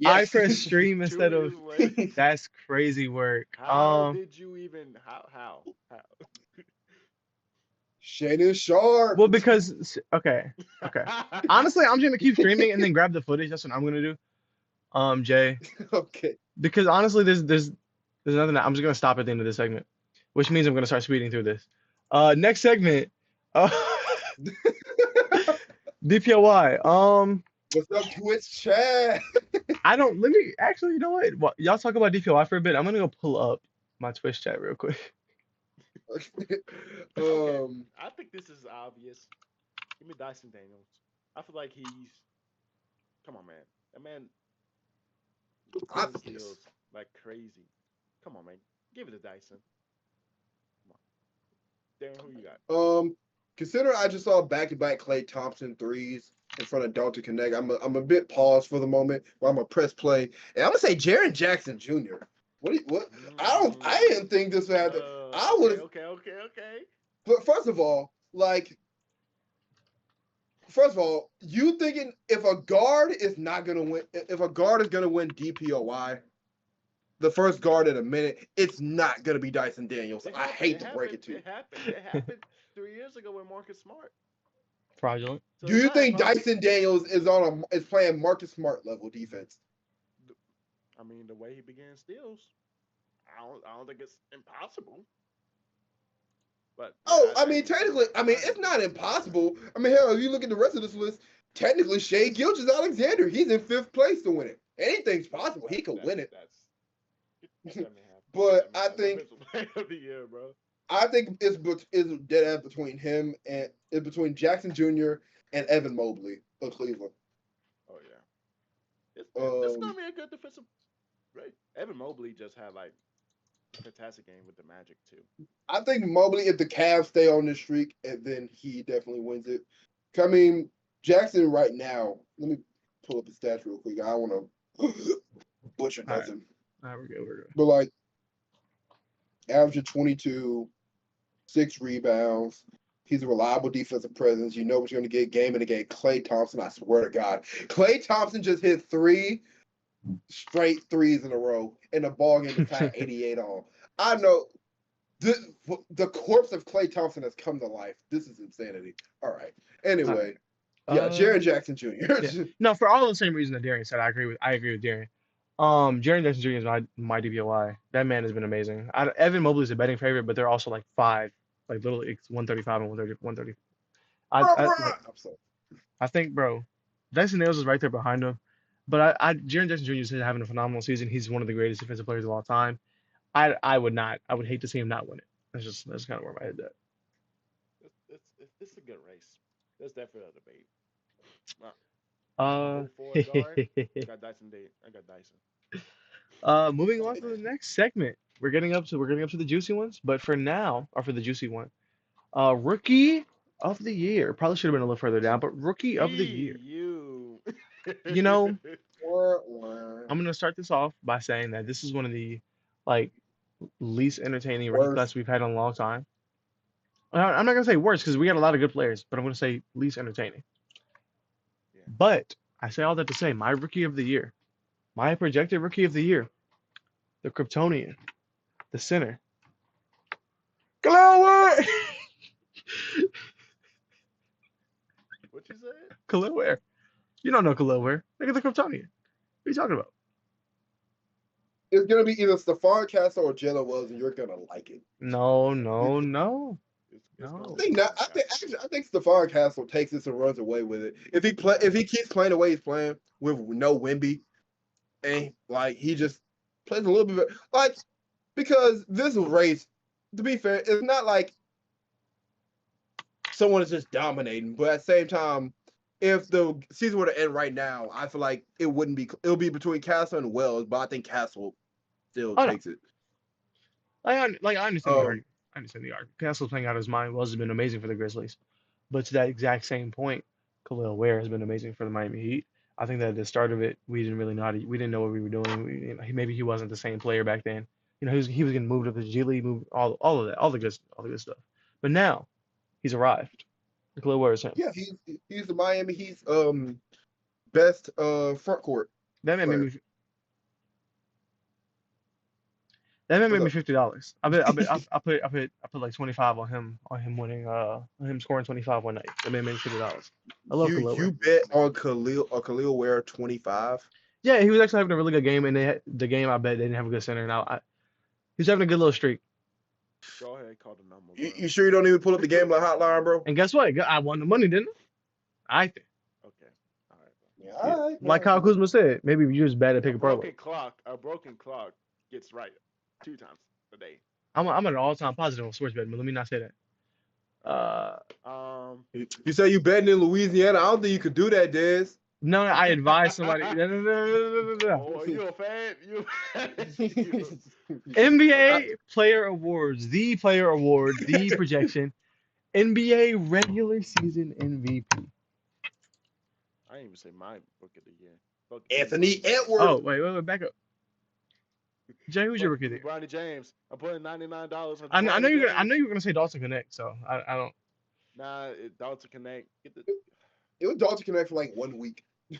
I press stream instead Two of. years later. That's crazy work. How did you even? How? Shannon Sharp. Well, because okay. Honestly, I'm just gonna keep streaming and then grab the footage. That's what I'm gonna do. Jay. Okay. Because honestly, there's nothing. I'm just gonna stop at the end of this segment, which means I'm gonna start speeding through this. Next segment. DPOY. What's up, Twitch chat? Let me actually. You know what? Y'all talk about DPOY for a bit. I'm gonna go pull up my Twitch chat real quick. I think this is obvious. Give me Dyson Daniels. I feel like he's. Come on, man. That man. Steals like crazy. Come on, man. Give it to Dyson. Come on. Darren, who you got? Consider I just saw back-to-back Klay Thompson threes in front of Dalton Connect. I'm a bit paused for the moment, but I'm gonna press play, and I'm gonna say Jaren Jackson Jr. What? I didn't think this would happen. I would. Okay. But first of all, you thinking if a guard is not gonna win, if a guard is gonna win DPOY, the first guard in a minute, it's not gonna be Dyson Daniels. I hate to break it to you. It happened 3 years ago with Marcus Smart. Fraudulent. So Do you think Dyson Daniels is playing Marcus Smart level defense? I mean, the way he began steals, I don't think it's impossible. But I mean, technically, it's not impossible. I mean, hell, if you look at the rest of this list, technically, Shea Gilgeous-Alexander, he's in 5th place to win it. Anything's possible. He could win it. But I think of the year, bro. I think it's dead ass between him and it's between Jackson Jr. and Evan Mobley of Cleveland. Oh yeah, it's gonna be a good defensive. Right, Evan Mobley just had like a fantastic game with the Magic too. I think Mobley, if the Cavs stay on this streak, and then he definitely wins it. I mean, Jackson right now. Let me pull up his stats real quick. I don't want to butcher nothing. All right, we're good. But like, averaging 22, 6 rebounds. He's a reliable defensive presence. You know what you're going to get game in the game. Klay Thompson, I swear to God. Klay Thompson just hit 3 straight threes in a row, and the ball game is tied 88 on. I know the corpse of Klay Thompson has come to life. This is insanity. All right. Anyway, Jaren Jackson Jr. Yeah. No, for all the same reason that Darian said, I agree with Darian. Jaren Jackson Jr. is my DPOY. That man has been amazing. Evan Mobley is a betting favorite, but they're also like 5 like literally it's 135 and 130. I'm sorry. I think, bro, Dyson Nails is right there behind him. But Jaren Jackson Jr. is having a phenomenal season. He's one of the greatest defensive players of all time. I would not. I would hate to see him not win it. That's kind of where my head's at. It's a good race. There's definitely a debate. Uh, For a guard, I got Dyson. I got Dyson. moving on to the next segment. We're getting up to the juicy ones, but for now, or for the juicy one, rookie of the year. Probably should have been a little further down, but rookie of the year. You know, I'm gonna start this off by saying that this is one of the like least entertaining rookie Worst. classes we've had in a long time. I'm not gonna say worst because we got a lot of good players, but I'm gonna say least entertaining. Yeah. But I say all that to say, my rookie of the year, my projected rookie of the year, the Kryptonian, the center, Khalil What you said? Khalil Ware. You don't know Khalil Ware. Look at the Kryptonian. What are you talking about? It's gonna be either Stephon Castle or Jalen Wells, and you're gonna like it. No. I think not. I think Stephon Castle takes this and runs away with it. If he keeps playing the way he's playing with no Wimby, and like he just plays a little bit like because this race, to be fair, it's not like someone is just dominating, but at the same time, if the season were to end right now, I feel like it'll be between Castle and Wells, but I think Castle still takes it. I understand the argument. I understand the argument. Castle's playing out of his mind. Wells has been amazing for the Grizzlies. But to that exact same point, Khalil Ware has been amazing for the Miami Heat. I think that at the start of it, we didn't really know we didn't know what we were doing. Maybe he wasn't the same player back then. He was getting moved up to the G League, all of that, all the good stuff. But now, he's arrived. Khalil Ware is him. Yeah, he's the Miami Heat's best front court. That man made me $50. I put like 25 on him winning on him scoring 25 one night. That man made me $50. I love Khalil Ware. You bet on Khalil Ware 25? Yeah, he was actually having a really good game, and the game I bet they didn't have a good center. Now he's having a good little streak. Go ahead, call the number. You sure you don't even pull up the game like hotline, bro? And guess what? I won the money, didn't I? I think. Okay. All right. Yeah, all right. Like Kyle Kuzma said, maybe you're just bad at picking parlay. A broken clock gets right 2 times a day. I'm at an all-time positive on sports betting, but let me not say that. You say you betting in Louisiana? I don't think you could do that, Dez. No, I advise somebody. No. Oh, you a fan? NBA Player Awards, the Player Award, the projection, NBA regular season MVP. I didn't even say my book of the year. Anthony Edwards. Oh, wait, back up. Jay, who's your rookie there? Bronny James. I'm putting $99 on. I know you're gonna say Dawson Connect, so I don't. Nah, Dalton Connect. It was Dalton Connect for like 1 week. Yeah,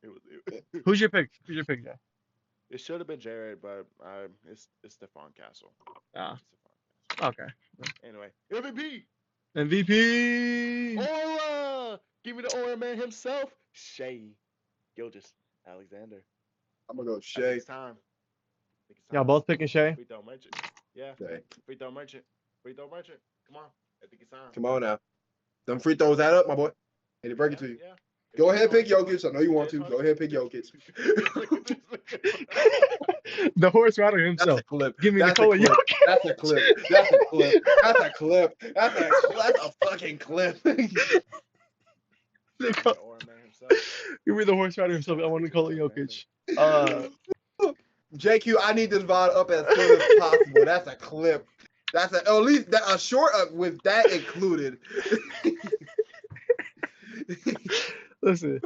it was. Who's your pick? Who's your pick, Jay? It should have been Jared, but it's Stephon Castle. Okay. Anyway, MVP. Aura! Give me the Aura man himself, Shai Gilgeous Alexander. I'm gonna go Shai. It's time. Y'all both picking Shai? Free throw merchant. Yeah. Shai. Free throw merchant. Come on. I think it's time. Come on now. Them free throws add up, my boy. Hit it, break it to you. Yeah. Go ahead, pick Jokic. I know you want to. Go ahead, pick Jokic. The horse rider himself. That's a clip. Give me That's Nikola a clip. Jokic. That's a clip. That's a clip. That's a clip. That's a fucking clip. Give me the horse rider himself. I want Nikola Jokic. JQ, I need this VOD up as soon as possible. That's a clip. That's at least a short with that included. Listen.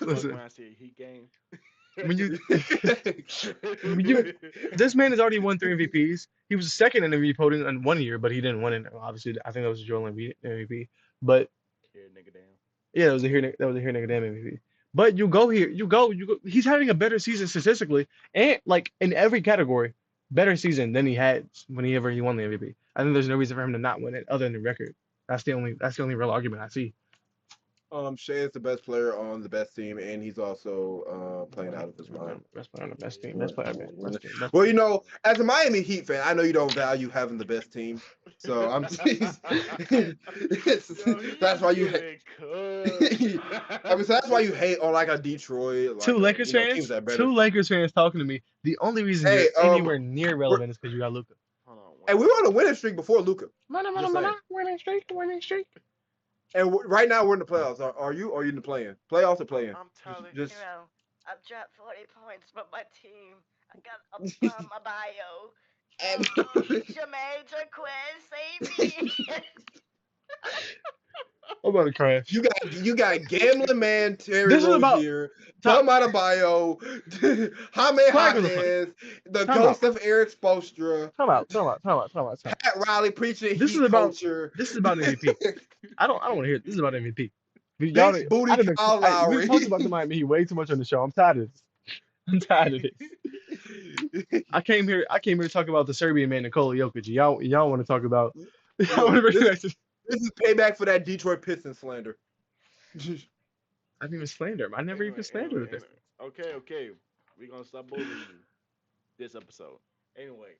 When I see a Heat game. When you, this man has already won 3 MVPs. He was second in MVP voting in 1 year, but he didn't win it. Obviously, I think that was Joel Embiid MVP. But Here, nigga, damn. yeah, that was a here nigga damn MVP. But you go. He's having a better season statistically, and like in every category, better season than he had whenever he won the MVP. I think there's no reason for him to not win it other than the record. That's the only real argument I see. Shea is the best player on the best team, and he's also playing out of his mind. Best player on the best team. Yeah, Best player. Best team. Best Well, team. you know, as a Miami Heat fan, I know you don't value having the best team, so I'm. Yo, he That's is why you hate. getting I mean, so that's why you hate on like a Detroit, like Two Lakers teams fans. that are better. Two Lakers fans talking to me. The only reason Hey, you're anywhere near relevant is because you got Luka. Hold on, And we were on a winning streak before Luca. Just saying. Winning streak. Winning streak. And right now we're in the playoffs. Are you? Or are you in the play-in? Playoffs or play-in? I'm telling Just You know, I've dropped 40 points, but my team, I got my bio. And- Gimme, Jaquez, save me. I'm about to crash. you got gambling man Terry This is about- Rozier, Tom Adebayo, Jaime Flag on the Jaquez, the Time ghost of Eric Spoelstra, Come out. Pat Riley preaching This Heat is about- culture. This is about MVP. I don't want to hear it. This is about MVP. Big booty I done Kyle been- Lowry. We talked about the Miami Heat way too much on the show. I'm tired of this. I came here to talk about the Serbian man Nikola Jokic. Y'all want to talk about? Y'all want to bring back to- This is payback for that Detroit Pistons slander. I didn't even slander him. I never even slandered this. Okay. We're gonna stop bullying you this episode. Anyway.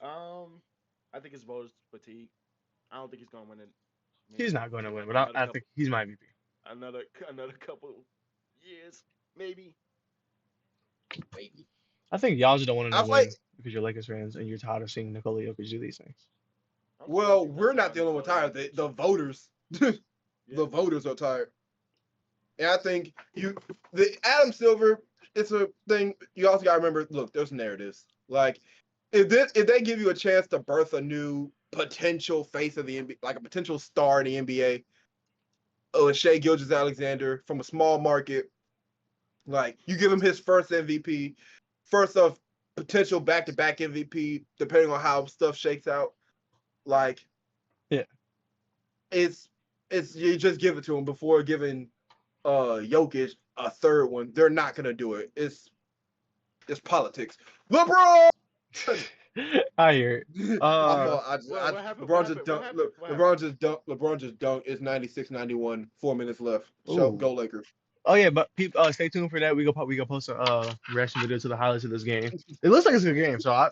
I think it's voters fatigue. I don't think he's gonna win it. He's not going to win, but I think he's my MVP. Another couple years, maybe. I think y'all just don't want to I win like- because you're Lakers fans and you're tired of seeing Nikola Jokic do these things. Well, we're not the only one tired. The voters, the voters are tired. And I think the Adam Silver, it's a thing. You also got to remember. Look, there's narratives. Like if they give you a chance to birth a new potential face of the NBA, like a potential star in the NBA, Shea Gilgeous-Alexander from a small market, like you give him his first MVP, first of potential back-to-back MVP, depending on how stuff shakes out. Like, yeah, it's you just give it to him before giving Jokic a third one. They're not gonna do it. It's politics. LeBron. I hear it. What happened? LeBron just What dunked. happened? Look, LeBron just dunked. It's 96-91. 4 minutes left. So Ooh. go Lakers. Oh yeah, but people, stay tuned for that. We go post a reaction video to the highlights of this game. It looks like it's a good game, so I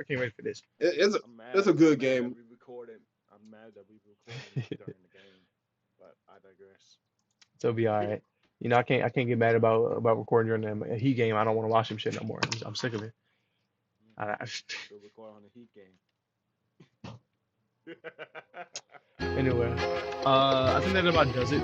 can't wait for this. It's a good game. I'm mad that we recorded during the game, but I digress. So it'll be all right. You know, I can't get mad about recording during a Heat game. I don't want to watch them shit no more. I'm sick of it. We'll record on the Heat game. Anyway, I think that about does it.